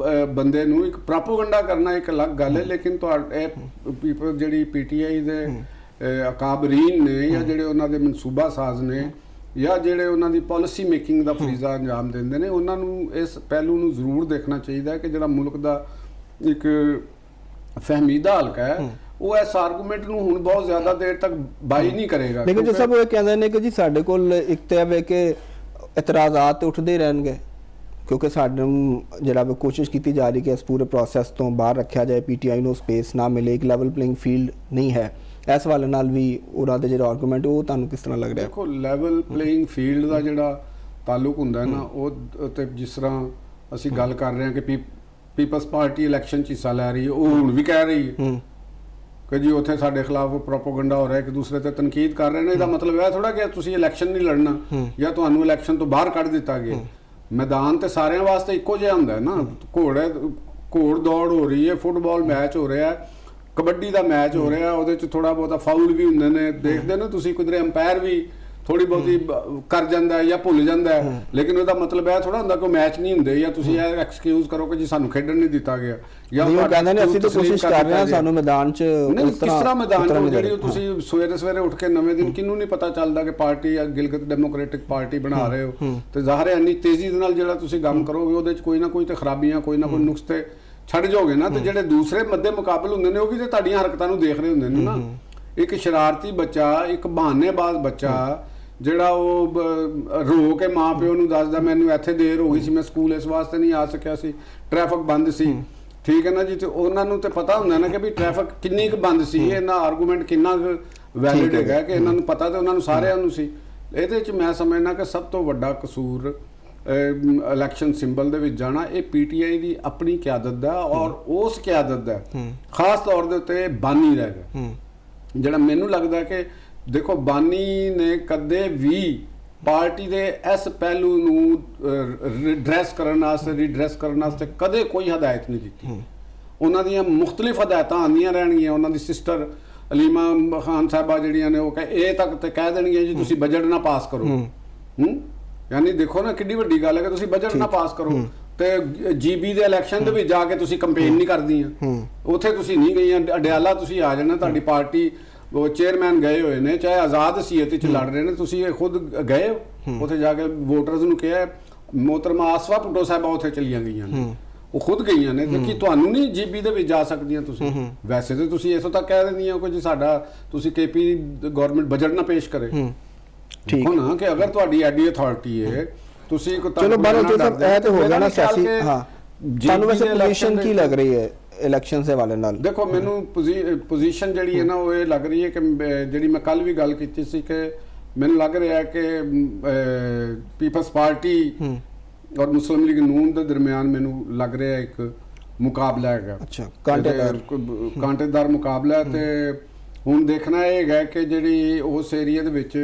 ਬੰਦੇ ਨੂੰ। ਇੱਕ ਪ੍ਰੋਪੇਗੈਂਡਾ ਕਰਨਾ ਇੱਕ ਅਲੱਗ ਗੱਲ ਹੈ, ਲੇਕਿਨ ਤੁਹਾਡੇ ਪੀਪਲ ਜਿਹੜੀ ਪੀਟੀਆਈ ਦੇ ਅਕਾਬਰੀਨ ਨੇ ਜਾਂ ਜਿਹੜੇ ਉਹਨਾਂ ਦੇ ਮਨਸੂਬਾ ਸਾਜ਼ ਨੇ ਜਾਂ ਜਿਹੜੇ ਉਹਨਾਂ ਦੀ ਪਾਲਿਸੀ ਮੇਕਿੰਗ ਦਾ ਫਰੀਜ਼ਾ ਅੰਜਾਮ ਦਿੰਦੇ ਨੇ, ਉਹਨਾਂ ਨੂੰ ਇਸ ਪਹਿਲੂ ਨੂੰ ਜ਼ਰੂਰ ਦੇਖਣਾ ਚਾਹੀਦਾ ਹੈ ਕਿ ਜਿਹੜਾ ਮੁਲਕ ਦਾ ਇੱਕ ਫਹਿਮੀਦਾ ਹਲਕਾ ਹੈ ਉਹ ਇਸ ਆਰਗੂਮੈਂਟ ਨੂੰ ਹੁਣ ਬਹੁਤ ਜ਼ਿਆਦਾ ਦੇਰ ਤੱਕ ਬਾਈ ਨਹੀਂ ਕਰੇਗਾ। ਲੇਕਿਨ ਜੇ ਸਭ ਉਹ ਕਹਿੰਦੇ ਨੇ ਕਿ ਜੀ ਸਾਡੇ ਕੋਲ ਇੱਕ ਤਾਂ ਹੈ ਕਿ ਇਤਰਾਜ਼ਾਤ ਤੇ ਉੱਠਦੇ ਰਹਿਣਗੇ, ਕਿਉਂਕਿ ਸਾਨੂੰ ਜਿਹੜਾ ਕੋਸ਼ਿਸ਼ ਕੀਤੀ ਜਾ ਰਹੀ ਕਿ ਇਸ ਪੂਰੇ ਪ੍ਰੋਸੈਸ ਤੋਂ ਬਾਹਰ ਰੱਖਿਆ ਜਾਏ, ਪੀਟੀਆਈ ਨੂੰ ਸਪੇਸ ਨਾ ਮਿਲੇ, ਇੱਕ ਲੈਵਲ ਪਲੇਇੰਗ ਫੀਲਡ ਨਹੀਂ ਹੈ। ਇਸ ਵਾਲੇ ਨਾਲ ਵੀ ਉਹਨਾਂ ਦੇ ਜਿਹੜਾ ਆਰਗੂਮੈਂਟ ਉਹ ਤੁਹਾਨੂੰ ਕਿਸ ਤਰ੍ਹਾਂ ਲੱਗ ਰਿਹਾ? ਦੇਖੋ ਲੈਵਲ ਪਲੇਇੰਗ ਫੀਲਡ ਦਾ ਜਿਹੜਾ ਤਾਲੁਕ ਹੁੰਦਾ ਹੈ ਨਾ, ਉਹ ਤੇ ਜਿਸ ਤਰ੍ਹਾਂ ਅਸੀਂ ਗੱਲ ਕਰ ਰਹੇ ਹਾਂ ਕਿ ਪੀਪਲਸ ਪਾਰਟੀ ਇਲੈਕਸ਼ਨ 'ਚ ਹਿੱਸਾ ਲੈ ਰਹੀ ਹੈ, ਉਹ ਹੁਣ ਵੀ ਕਹਿ ਰਹੀ ਹੈ ਕਿ ਜੀ ਉੱਥੇ ਸਾਡੇ ਖਿਲਾਫ ਪ੍ਰੋਪੇਗੈਂਡਾ ਹੋ ਰਿਹਾ, ਇੱਕ ਦੂਸਰੇ ਤੇ ਤਨਕੀਦ ਕਰ ਰਹੇ ਨੇ। ਇਹਦਾ ਮਤਲਬ ਇਹ ਥੋੜਾ ਕਿ ਤੁਸੀਂ ਇਲੈਕਸ਼ਨ ਨਹੀਂ ਲੜਨਾ ਜਾਂ ਤੁਹਾਨੂੰ ਇਲੈਕਸ਼ਨ ਤੋਂ ਬਾਹਰ ਕੱਢ ਦਿੱਤਾ ਗਿਆ। ਮੈਦਾਨ ਤੇ ਸਾਰਿਆਂ ਵਾਸਤੇ ਇੱਕੋ ਜਿਹਾ ਹੁੰਦਾ ਹੈ ਨਾ। ਘੋੜ ਦੌੜ ਹੋ ਰਹੀ ਹੈ, ਫੁੱਟਬਾਲ ਮੈਚ ਹੋ ਰਿਹਾ, ਕਬੱਡੀ ਦਾ ਮੈਚ ਹੋ ਰਿਹਾ, ਉਹਦੇ 'ਚ ਥੋੜਾ ਬਹੁਤਾ ਫਾਉਲ ਵੀ ਹੁੰਦੇ ਨੇ, ਦੇਖਦੇ ਨੇ ਤੁਸੀਂ, ਕਿਧਰੇ ਅੰਪਾਇਰ ਵੀ ਥੋੜੀ ਬਹੁਤੀ ਕਰ ਜਾਂਦਾ ਹੈ ਜਾਂ ਭੁੱਲ ਜਾਂਦਾ ਹੈ, ਲੇਕਿਨ ਉਹਦਾ ਮਤਲਬ ਇਹ ਥੋੜਾ ਹੁੰਦਾ ਕਿ ਮੈਚ ਨਹੀਂ ਹੁੰਦੇ ਜਾਂ ਤੁਸੀਂ ਇਹ ਐਕਸਕਿਊਜ਼ ਕਰੋ ਕਿ ਜੀ ਸਾਨੂੰ ਖੇਡਣ ਨਹੀਂ ਦਿੱਤਾ ਗਿਆ ਜਾਂ ਕਹਿੰਦੇ ਨੇ ਅਸੀਂ ਤਾਂ ਕੋਸ਼ਿਸ਼ ਕਰ ਰਹੇ ਹਾਂ, ਸਾਨੂੰ ਮੈਦਾਨ 'ਚ ਨਹੀਂ, ਕਿਸ ਤਰ੍ਹਾਂ ਮੈਦਾਨ 'ਚ ਜਿਹੜੀ ਤੁਸੀਂ ਸਵੇਰੇ ਉੱਠ ਕੇ ਨਵੇਂ ਦਿਨ ਕਿਹਨੂੰ ਨਹੀਂ ਪਤਾ ਚੱਲਦਾ ਕਿ ਪਾਰਟੀ ਗਿਲਗਿਤ ਡੈਮੋਕ੍ਰੈਟਿਕ ਪਾਰਟੀ ਬਣਾ ਰਹੇ ਹੋ, ਤੇ ਜ਼ਾਹਿਰ ਹੈ ਇੰਨੀ ਤੇਜ਼ੀ ਦੇ ਨਾਲ ਜਿਹੜਾ ਤੁਸੀਂ ਕੰਮ ਕਰੋਗੇ ਉਹਦੇ 'ਚ ਕੋਈ ਨਾ ਕੋਈ ਤੇ ਖਰਾਬੀਆਂ, ਕੋਈ ਨਾ ਕੋਈ ਨੁਕਸ ਤੇ ਛੱਡ ਜਾਓਗੇ ਨਾ। ਤੇ ਜਿਹੜੇ ਦੂਸਰੇ ਮੱਦੇ ਮੁਕਾਬਲ ਹੁੰਦੇ ਨੇ ਉਹ ਵੀ ਤੇ ਤੁਹਾਡੀਆਂ ਹਰਕਤਾਂ ਨੂੰ ਦੇਖ ਰਹੇ ਹੁੰਦੇ ਨੇ ਨਾ। ਇੱਕ ਸ਼ਰਾਰਤੀ ਬੱਚਾ, ਇੱਕ ਬਹਾਨੇਬਾਜ਼ ਬੱਚਾ ਜਿਹੜਾ ਉਹ ਰੋ ਕੇ ਮਾਂ ਪਿਓ ਨੂੰ ਦੱਸਦਾ ਮੈਨੂੰ ਇੱਥੇ ਦੇਰ ਹੋ ਗਈ ਸੀ, ਮੈਂ ਸਕੂਲ ਇਸ ਵਾਸਤੇ ਨਹੀਂ ਆ ਸਕਿਆ ਸੀ, ਟ੍ਰੈਫਿਕ ਬੰਦ ਸੀ, ਠੀਕ ਹੈ ਨਾ ਜੀ। ਤੇ ਉਹਨਾਂ ਨੂੰ ਤੇ ਪਤਾ ਹੁੰਦਾ ਨਾ ਕਿ ਵੀ ਟ੍ਰੈਫਿਕ ਕਿੰਨੀ ਕੁ ਬੰਦ ਸੀ, ਇਹਨਾਂ ਆਰਗੂਮੈਂਟ ਕਿੰਨਾ ਕੁ ਵੈਲਿਡ ਹੈਗਾ, ਕਿ ਇਹਨਾਂ ਨੂੰ ਪਤਾ ਤੇ ਉਹਨਾਂ ਨੂੰ ਸਾਰਿਆਂ ਨੂੰ ਸੀ। ਇਹਦੇ 'ਚ ਮੈਂ ਸਮਝਦਾ ਕਿ ਸਭ ਤੋਂ ਵੱਡਾ ਕਸੂਰ ਇਲੈਕਸ਼ਨ ਸਿੰਬਲ ਦੇ ਵਿੱਚ ਜਾਣਾ ਇਹ ਪੀਟੀਆਈ ਦੀ ਆਪਣੀ ਕਿਆਦਤ ਦਾ ਔਰ ਉਸ ਕਿਆਦਤ ਦਾ ਖਾਸ ਤੌਰ ਦੇ ਉੱਤੇ ਬਾਨੀ ਰਹਿ ਗਿਆ। ਜਿਹੜਾ ਮੈਨੂੰ ਲੱਗਦਾ ਕਿ ਦੇਖੋ ਬਾਨੀ ਨੇ ਕਦੇ ਵੀ ਪਾਰਟੀ ਦੇ ਇਸ ਪਹਿਲੂ ਨੂੰ ਰਿਡਰੈਸ ਕਰਨ ਵਾਸਤੇ ਕਦੇ ਕੋਈ ਹਦਾਇਤ ਨਹੀਂ ਦਿੱਤੀ। ਉਹਨਾਂ ਦੀਆਂ ਮੁਖਤਲਿਫ ਹਦਾਇਤਾਂ ਆਉਂਦੀਆਂ ਰਹਿਣਗੀਆਂ। ਉਹਨਾਂ ਦੀ ਸਿਸਟਰ ਅਲੀਮਾ ਖਾਨ ਸਾਹਿਬਾ ਜਿਹੜੀਆਂ ਨੇ ਉਹ ਇਹ ਤੱਕ ਤੇ ਕਹਿ ਦੇਣਗੀਆਂ ਜੀ ਤੁਸੀਂ ਬਜਟ ਨਾ ਪਾਸ ਕਰੋ। ਯਾਨੀ ਦੇਖੋ ਨਾ ਕਿੰਨੀ ਵੱਡੀ ਗੱਲ ਹੈ ਕਿ ਤੁਸੀਂ ਬਜਟ ਨਾ ਪਾਸ ਕਰੋ ਤੇ ਜੀਬੀ ਦੇ ਇਲੈਕਸ਼ਨ ਦੇ ਵਿੱਚ ਜਾ ਕੇ ਤੁਸੀਂ ਕੰਪੇਨ ਨਹੀਂ ਕਰਦੀਆਂ। ਉੱਥੇ ਤੁਸੀਂ ਨਹੀਂ ਗਈਆਂ, ਅਡਿਆਲਾ ਤੁਸੀਂ ਆ ਜਾਣਾ, ਤੁਹਾਡੀ ਪਾਰਟੀ ਉਹ ਚੇਅਰਮੈਨ ਗਏ ਹੋਏ ਨੇ, ਚਾਹੇ ਆਜ਼ਾਦ ਹਸੀਅਤ 'ਚ ਲੜ ਰਹੇ ਨੇ, ਤੁਸੀਂ ਇਹ ਖੁਦ ਗਏ ਉੱਥੇ ਜਾ ਕੇ ਵੋਟਰਸ ਨੂੰ ਕਿਹਾ। ਮੋਹਤਰਮਾ ਆਸਫਾ ਭੁੱਟੋ ਸਾਹਿਬਾ ਉੱਥੇ ਚਲੀਆਂ ਗਈਆਂ ਨੇ, ਉਹ ਖੁਦ ਗਈਆਂ ਨੇ, ਕਿ ਤੁਹਾਨੂੰ ਨਹੀਂ ਜੀਬੀ ਦੇ ਵਿੱਚ ਜਾ ਸਕਦੀਆਂ ਤੁਸੀਂ। ਵੈਸੇ ਤਾਂ ਤੁਸੀਂ ਇਥੋਂ ਤੱਕ ਕਹਿ ਦਿੰਦੀਆਂ ਕਿ ਜੀ ਸਾਡਾ ਤੁਸੀਂ ਕੇਪੀ ਗਵਰਨਮੈਂਟ ਬਜਟ ਨਾ ਪੇਸ਼ ਕਰੇ। ਠੀਕ ਹੋ ਨਾ, ਕਿ ਅਗਰ ਤੁਹਾਡੀ ਐਡੀ ਅਥਾਰਟੀ ਹੈ ਤੁਸੀਂ ਚਲੋ ਬਾਹਰੋਂ ਤੇ ਸਭ ਇਹ ਤੇ ਹੋ ਗਿਆ ਨਾ ਸਿਆਸੀ। ਹਾਂ, ਤੁਹਾਨੂੰ ਵੈਸੇ ਪੋਜੀਸ਼ਨ ਕੀ ਲੱਗ ਰਹੀ ਹੈ ਇਲੈਕਸ਼ਨ ਦੇ ਵਾਲੇ ਨਾਲ? ਦੇਖੋ ਮੈਨੂੰ ਪੋਜੀਸ਼ਨ ਜਿਹੜੀ ਹੈ ਨਾ ਉਹ ਇਹ ਲੱਗ ਰਹੀ ਹੈ ਕਿ ਜਿਹੜੀ ਮੈਂ ਕੱਲ ਵੀ ਗੱਲ ਕੀਤੀ ਸੀ ਕਿ ਮੈਨੂੰ ਲੱਗ ਰਿਹਾ ਕਿ ਪੀਪਲਸ ਪਾਰਟੀ ਔਰ ਮੁਸਲਿਮ ਲੀਗ ਨੂਨ ਦੇ ਦਰਮਿਆਨ ਮੈਨੂੰ ਲੱਗ ਰਿਹਾ ਇੱਕ ਮੁਕਾਬਲਾ ਹੈਗਾ। ਅੱਛਾ, ਕਾਂਟੇਦਾਰ ਮੁਕਾਬਲਾ। ਤੇ ਹੁਣ ਦੇਖਣਾ ਇਹ ਹੈਗਾ ਕਿ ਜਿਹੜੀ ਉਸ ਏਰੀਆ ਦੇ ਵਿੱਚ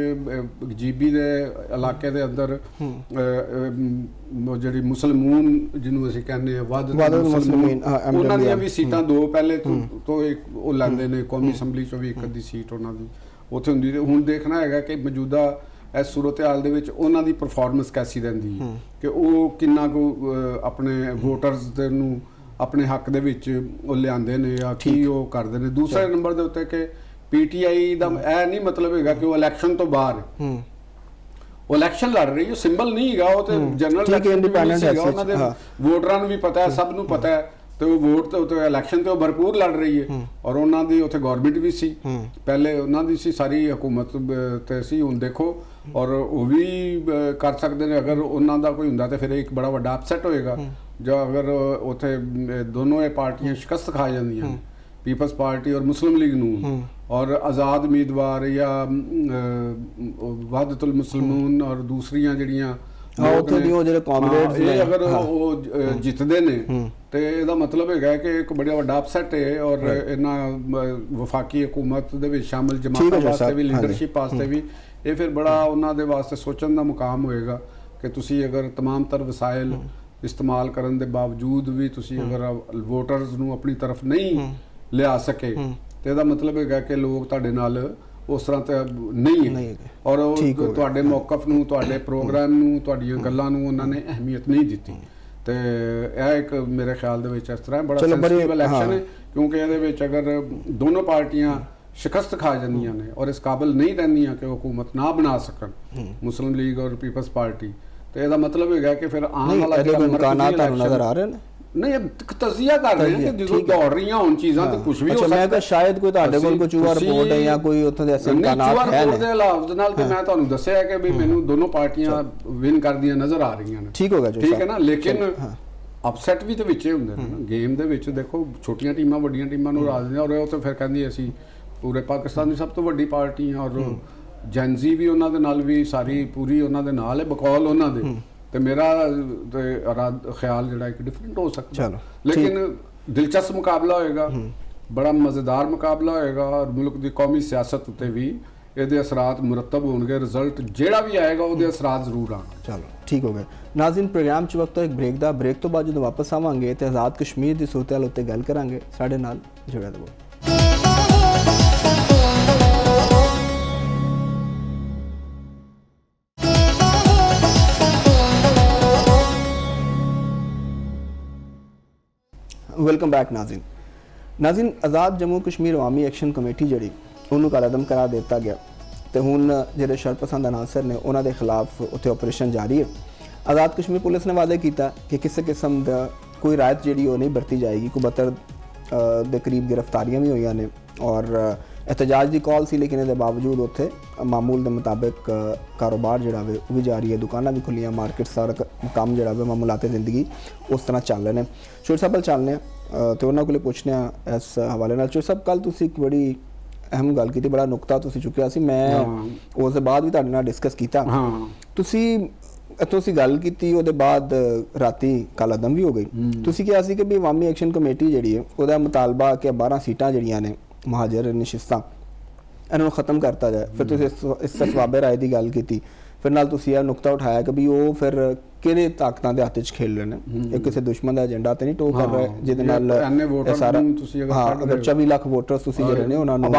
ਜੀਬੀ ਦੇ ਇਲਾਕੇ ਦੇ ਅੰਦਰ ਜਿਹੜੀ ਮੁਸਲਮਾਨ ਜਿਹਨੂੰ ਅਸੀਂ ਕਹਿੰਦੇ ਆ ਵੱਧ ਮੁਸਲਮਾਨ, ਉਹਨਾਂ ਦੀਆਂ ਵੀ ਸੀਟਾਂ ਦੋ ਪਹਿਲੇ ਤੋਂ ਉਹ ਲੈਂਦੇ ਨੇ। ਕੌਮੀ ਅਸੈਂਬਲੀ ਚੋਂ ਵੀ ਇੱਕ ਅੱਧੀ ਸੀਟ ਉਹਨਾਂ ਦੀ ਉੱਥੇ ਹੁੰਦੀ। ਹੁਣ ਦੇਖਣਾ ਹੈਗਾ ਕਿ ਮੌਜੂਦਾ ਇਸ ਸੂਰਤ ਹਾਲ ਦੇ ਵਿੱਚ ਉਹਨਾਂ ਦੀ ਪਰਫਾਰਮੈਂਸ ਕੈਸੀ ਰਹਿੰਦੀ ਹੈ, ਕਿ ਉਹ ਕਿੰਨਾ ਕੁ ਆਪਣੇ ਵੋਟਰਸ ਦੇ ਨੂੰ ਆਪਣੇ ਹੱਕ ਦੇ ਵਿੱਚ ਉਹ ਲਿਆਂਦੇ ਨੇ ਜਾਂ ਕੀ ਉਹ ਕਰਦੇ ਨੇ। ਦੂਸਰੇ ਨੰਬਰ ਦੇ ਉੱਤੇ ਕਿ ਪੀਟੀਆਈ ਦਾ ਇਹ ਨਹੀਂ ਮਤਲਬ ਹੈਗਾ ਕਿ ਉਹ ਇਲੈਕਸ਼ਨ ਤੋਂ ਬਾਹਰ ਉਹ ਇਲੈਕਸ਼ਨ ਲੜ ਰਹੀ ਹੈ, ਸਿੰਬਲ ਨਹੀਂ ਹੈਗਾ ਉਹ, ਤੇ ਜਨਰਲ ਇੰਡੀਪੈਂਡੈਂਟ ਹੈਗਾ। ਉਹਨਾਂ ਦੇ ਵੋਟਰਾਂ ਨੂੰ ਵੀ ਪਤਾ ਹੈ, ਸਭ ਨੂੰ ਪਤਾ ਹੈ, ਤੇ ਉਹ ਵੋਟ ਤੇ ਇਲੈਕਸ਼ਨ ਤੇ ਉਹ ਭਰਪੂਰ ਲੜ ਰਹੀ ਹੈ। ਔਰ ਉਹਨਾਂ ਦੀ ਉੱਥੇ ਗਵਰਨਮੈਂਟ ਵੀ ਸੀ, ਪਹਿਲੇ ਉਹਨਾਂ ਦੀ ਸੀ ਸਾਰੀ ਹਕੂਮਤ ਤੇ ਸੀ। ਹੁਣ ਦੇਖੋ ਔਰ ਉਹ ਵੀ ਕਰ ਸਕਦੇ ਨੇ ਅਗਰ ਉਹਨਾਂ ਦਾ ਕੋਈ ਹੁੰਦਾ ਤੇ ਫਿਰ ਇੱਕ ਬੜਾ ਵੱਡਾ ਅਪਸੈਟ ਹੋਏਗਾ ਜੋ ਅਗਰ ਉੱਥੇ ਦੋਨੋਂ ਇਹ ਪਾਰਟੀਆਂ ਸ਼ਿਕਸਤ ਖਾ ਜਾਂਦੀਆਂ ਨੇ, ਪੀਪਲਸ ਪਾਰਟੀ ਔਰ ਮੁਸਲਿਮ ਲੀਗ ਨੂੰ, ਔਰ ਆਜ਼ਾਦ ਉਮੀਦਵਾਰ ਜਾਂ ਵਹਦਤੁਲ ਮੁਸਲਮਾਨ ਔਰ ਦੂਸਰੀਆਂ ਜਿਹੜੀਆਂ ਉੱਥੇ ਦੀ ਉਹ ਜਿਹੜੇ ਕਾਮਰੇਡਸ ਨੇ, ਅਗਰ ਉਹ ਜਿੱਤਦੇ ਨੇ ਤੇ ਇਹਦਾ ਮਤਲਬ ਹੈਗਾ ਕਿ ਇੱਕ ਬੜਾ ਵੱਡਾ ਅਪਸੈਟ ਹੈ ਔਰ ਇਹਨਾਂ ਵਫਾਕੀ ਹਕੂਮਤ ਦੇ ਵਿੱਚ ਸ਼ਾਮਲ ਜਮਾਤਾਂ ਵਾਸਤੇ ਵੀ, ਲੀਡਰਸ਼ਿਪ ਵਾਸਤੇ ਵੀ ਇਹ ਫਿਰ ਬੜਾ ਉਹਨਾਂ ਦੇ ਵਾਸਤੇ ਸੋਚਣ ਦਾ ਮੁਕਾਮ ਹੋਏਗਾ ਕਿ ਤੁਸੀਂ ਅਗਰ तमाम तर ਵਸਾਇਲ ਇਸਤੇਮਾਲ ਕਰਨ ਦੇ ਬਾਵਜੂਦ ਵੀ ਤੁਸੀਂ ਅਗਰ ਵੋਟਰਸ ਨੂੰ ਆਪਣੀ ਤਰਫ ਨਹੀਂ ਲਿਆ ਸਕੇ ਤੇ ਇਹਦਾ ਮਤਲਬ ਹੈਗਾ ਕਿ ਲੋਕ ਤੁਹਾਡੇ ਨਾਲ ਉਸ ਤਰ੍ਹਾਂ ਤੇ ਨਹੀਂ ਹੈ ਔਰ ਤੁਹਾਡੇ ਮੌਕਫ ਨੂੰ, ਤੁਹਾਡੇ ਪ੍ਰੋਗਰਾਮ ਨੂੰ, ਤੁਹਾਡੀਆਂ ਗੱਲਾਂ ਨੂੰ ਉਹਨਾਂ ਨੇ ਅਹਿਮੀਅਤ ਨਹੀਂ ਦਿੱਤੀ। ਤੇ ਇਹ ਇੱਕ ਮੇਰੇ ਖਿਆਲ ਦੇ ਵਿੱਚ ਇਸ ਤਰ੍ਹਾਂ ਬੜਾ ਸੈਂਸਿਟਿਵ ਇਲੈਕਸ਼ਨ ਹੈ ਕਿਉਂਕਿ ਇਹਦੇ ਵਿੱਚ ਅਗਰ ਦੋਨੋਂ ਪਾਰਟੀਆਂ ਸ਼ਿਕਸਤ ਖਾ ਜਾਂਦੀਆਂ ਨੇ ਔਰ ਇਸ ਕਾਬਿਲ ਨਹੀਂ ਰਹਿੰਦੀਆਂ ਕਿ ਹੁਕੂਮਤ ਨਾ ਬਣਾ ਸਕਣ, ਮੁਸਲਿਮ ਲੀਗ ਔਰ ਪੀਪਲਸ ਪਾਰਟੀ, ਤੇ ਇਹਦਾ ਮਤਲਬ ਹੈਗਾ ਕਿ ਫਿਰ ਆਉਣ ਵਾਲਾ ਜਿਹੜਾ ਇਮਕਾਨਾਤ ਤੁਹਾਨੂੰ ਨਜ਼ਰ ਆ ਰਹੇ ਨੇ? ਨਹੀਂ, ਤਜ਼ੀਆ ਕਰ ਰਹੇ ਨੇ ਕਿ ਜਦੋਂ ਦੌੜ ਰਹੀਆਂ ਹੁਣ ਚੀਜ਼ਾਂ ਤੇ ਕੁਝ ਵੀ ਹੋ ਸਕਦਾ। ਮੈਂ ਤਾਂ ਸ਼ਾਇਦ ਕੋਈ ਤੁਹਾਡੇ ਕੋਲ ਕੋਈ ਚੂਹਾ ਰਿਪੋਰਟ ਹੈ ਜਾਂ ਕੋਈ ਉੱਥੇ ਦੇ ਐਸੇ ਇਮਕਾਨਾਤ ਹੈ ਨੇ। ਦੇ ਲਫ਼ਜ਼ ਨਾਲ ਤੇ ਮੈਂ ਤੁਹਾਨੂੰ ਦੱਸਿਆ ਕਿ ਵੀ ਮੈਨੂੰ ਦੋਨੋਂ ਪਾਰਟੀਆਂ ਵਿਨ ਕਰਦੀਆਂ ਨਜ਼ਰ ਆ ਰਹੀਆਂ ਨੇ। ਠੀਕ ਹੋ ਗਿਆ ਜੀ, ਠੀਕ ਹੈ ਨਾ, ਲੇਕਿਨ ਅਪਸੈਟ ਵੀ ਤੇ ਵਿੱਚੇ ਹੁੰਦੇ ਨੇ ਨਾ ਗੇਮ ਦੇ ਵਿੱਚ। ਦੇਖੋ ਛੋਟੀਆਂ ਟੀਮਾਂ ਵੱਡੀਆਂ ਟੀਮਾਂ ਨੂੰ ਹਰਾ ਦਿੰਦੀਆਂ ਔਰ ਉਹ ਤਾਂ ਫਿਰ ਕਹਿੰਦੀ ਅਸੀਂ ਪੂਰੇ ਪਾਕਿਸਤਾਨ ਦੀ ਸਭ ਤੋਂ ਵੱਡੀ ਪਾਰਟੀ ਹਾਂ ਔਰ ਜੈਨਜ਼ੀ ਵੀ ਉਹਨਾਂ ਦੇ ਨਾਲ ਵੀ ਸਾਰੀ ਪੂਰੀ ਉਹਨਾਂ ਦੇ ਨਾਲ ਹੈ ਬਕੌਲ ਉਹਨਾਂ ਦੇ। ਤੇ ਮੇਰਾ ਖਿਆਲ ਜਿਹੜਾ ਇੱਕ ਡਿਫਰੈਂਟ ਹੋ ਸਕਦਾ, ਲੇਕਿਨ ਦਿਲਚਸਪ ਮੁਕਾਬਲਾ ਹੋਏਗਾ, ਬੜਾ ਮਜ਼ੇਦਾਰ ਮੁਕਾਬਲਾ ਹੋਏਗਾ ਔਰ ਮੁਲਕ ਦੀ ਕੌਮੀ ਸਿਆਸਤ ਉੱਤੇ ਵੀ ਇਹਦੇ ਅਸਰਾਤ ਮੁਰਤਬ ਹੋਣਗੇ। ਰਿਜ਼ਲਟ ਜਿਹੜਾ ਵੀ ਆਏਗਾ ਉਹਦੇ ਅਸਰਾਤ ਜ਼ਰੂਰ ਆਉਣਗੇ। ਚਲੋ ਠੀਕ ਹੋ ਗਿਆ ਨਾਜ਼ਰੀਨ, ਪ੍ਰੋਗਰਾਮ 'ਚ ਵਕਤ ਇੱਕ ਬ੍ਰੇਕ ਦਾ। ਬ੍ਰੇਕ ਤੋਂ ਬਾਅਦ ਜਦੋਂ ਵਾਪਸ ਆਵਾਂਗੇ ਤੇ ਆਜ਼ਾਦ ਕਸ਼ਮੀਰ ਦੀ ਸੂਰਤ-ਹਾਲ ਉੱਤੇ ਗੱਲ ਕਰਾਂਗੇ। ਸਾਡੇ ਨਾਲ ਜੁੜਿਆ ਰਹੋ। ਵੈਲਕਮ ਬੈਕ ਨਾਜ਼ਰੀਨ, ਆਜ਼ਾਦ ਜੰਮੂ ਕਸ਼ਮੀਰ ਅਵਾਮੀ ਐਕਸ਼ਨ ਕਮੇਟੀ ਜਿਹੜੀ ਉਹਨੂੰ ਕਲਅਦਮ ਕਰਾ ਦਿੱਤਾ ਗਿਆ ਤੇ ਹੁਣ ਜਿਹੜੇ ਸ਼ਰਪਸੰਦ ਅਨਾਸਰ ਨੇ ਉਹਨਾਂ ਦੇ ਖਿਲਾਫ ਉੱਥੇ ਆਪਰੇਸ਼ਨ ਜਾਰੀ ਹੈ। ਆਜ਼ਾਦ ਕਸ਼ਮੀਰ ਪੁਲਿਸ ਨੇ ਵਾਅਦਾ ਕੀਤਾ ਕਿ ਕਿਸੇ ਕਿਸਮ ਦਾ ਕੋਈ ਰਾਇਤ ਜਿਹੜੀ ਉਹ ਨਹੀਂ ਵਰਤੀ ਜਾਏਗੀ। ਕੋਈ 72 ਦੇ ਕਰੀਬ ਗ੍ਰਿਫਤਾਰੀਆਂ ਵੀ ਹੋਈਆਂ ਨੇ ਔਰ एहतजाज की कॉल सी, लेकिन इसके बावजूद उत्थे मामूल के मुताबिक कारोबार जोड़ा वे वो भी जारी है, दुकाना भी खुलियाँ, मार्केट सारा काम जोड़ा वे मामूलात जिंदगी उस तरह चल रहे हैं। चोर साहब वाल चलने तो उन्होंने को पुछने इस हवाले नाल। चोर साहब कल तुसी एक बड़ी अहम गल की, बड़ा नुकता तुसी चुकिया सी, मैं उस बाद भी तुहाडे नाल डिस्कस किया। तुसी इतों सी गल की, उसके बाद राती कलअदम भी हो गई। तुसी कहा सी कि भी अवामी एक्शन कमेटी जी है उसका मुतालबा कि 12 सीटां जड़ियां ने महाजर नशिस्तां इन्होंने खत्म करता जाए। फिर तुसी इस सवाबे राय की गल की, फिर नाल तुसी यह नुकता उठाया कि भी वो फिर किहड़े ताकतां दे हत्थ च खेल रहे हैं, ये किसी दुश्मन का एजेंडा तो नहीं टो कर रहे जिहदे नाल सारा। हाँ, अगर 24 लाख वोटर्स तुसी जिहड़े ने उन्हां नूं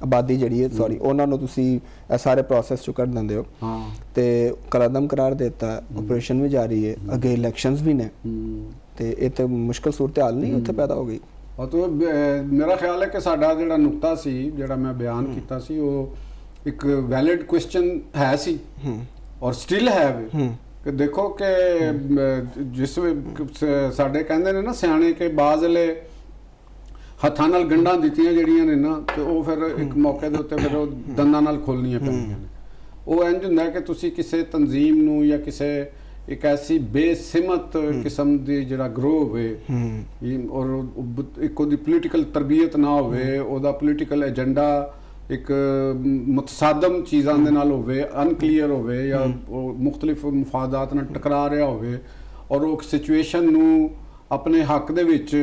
आबादी जिहड़ी है सॉरी उन्हां नूं तुसी सारे प्रोसैस चों कढ दिंदे हो ते कलअदम करार देता, ऑपरेशन भी जारी है, अगे इलैक्शंस भी ने ते इह ते मुश्किल सूरत हाल नहीं उत्थे पैदा हो गई। और तो मेरा ख्याल है कि साडा जिहड़ा नुकता सी जिहड़ा मैं बयान कीता सी वो एक वैलिड क्वेश्चन है सी और स्टिल है कि देखो कि जिस साडे कहंदे ने ना सियाणे के बाज़ले हत्थां नाल गंढां दित्तियां जिहड़ियां ने ना ते वो फिर एक मौके दे उत्ते फिर वो दंदां नाल खोलणियां पैंदियां ने। वो इंज हुंदा कि तुसीं किसी तंजीम नूं या किसी एक ऐसी बेसिमत किस्म दी जिहड़ा ग्रोह होवे और एक ओदी पोलीटिकल तरबियत ना होवे, ओदा पोलीटिकल एजेंडा एक मुतसादम चीज़ां दे नाल होवे, अनक्लीयर होवे या मुख्तलिफ मुफादात नाल टकरा रहा होवे और वो सिचुएशन नूं अपने हक दे विच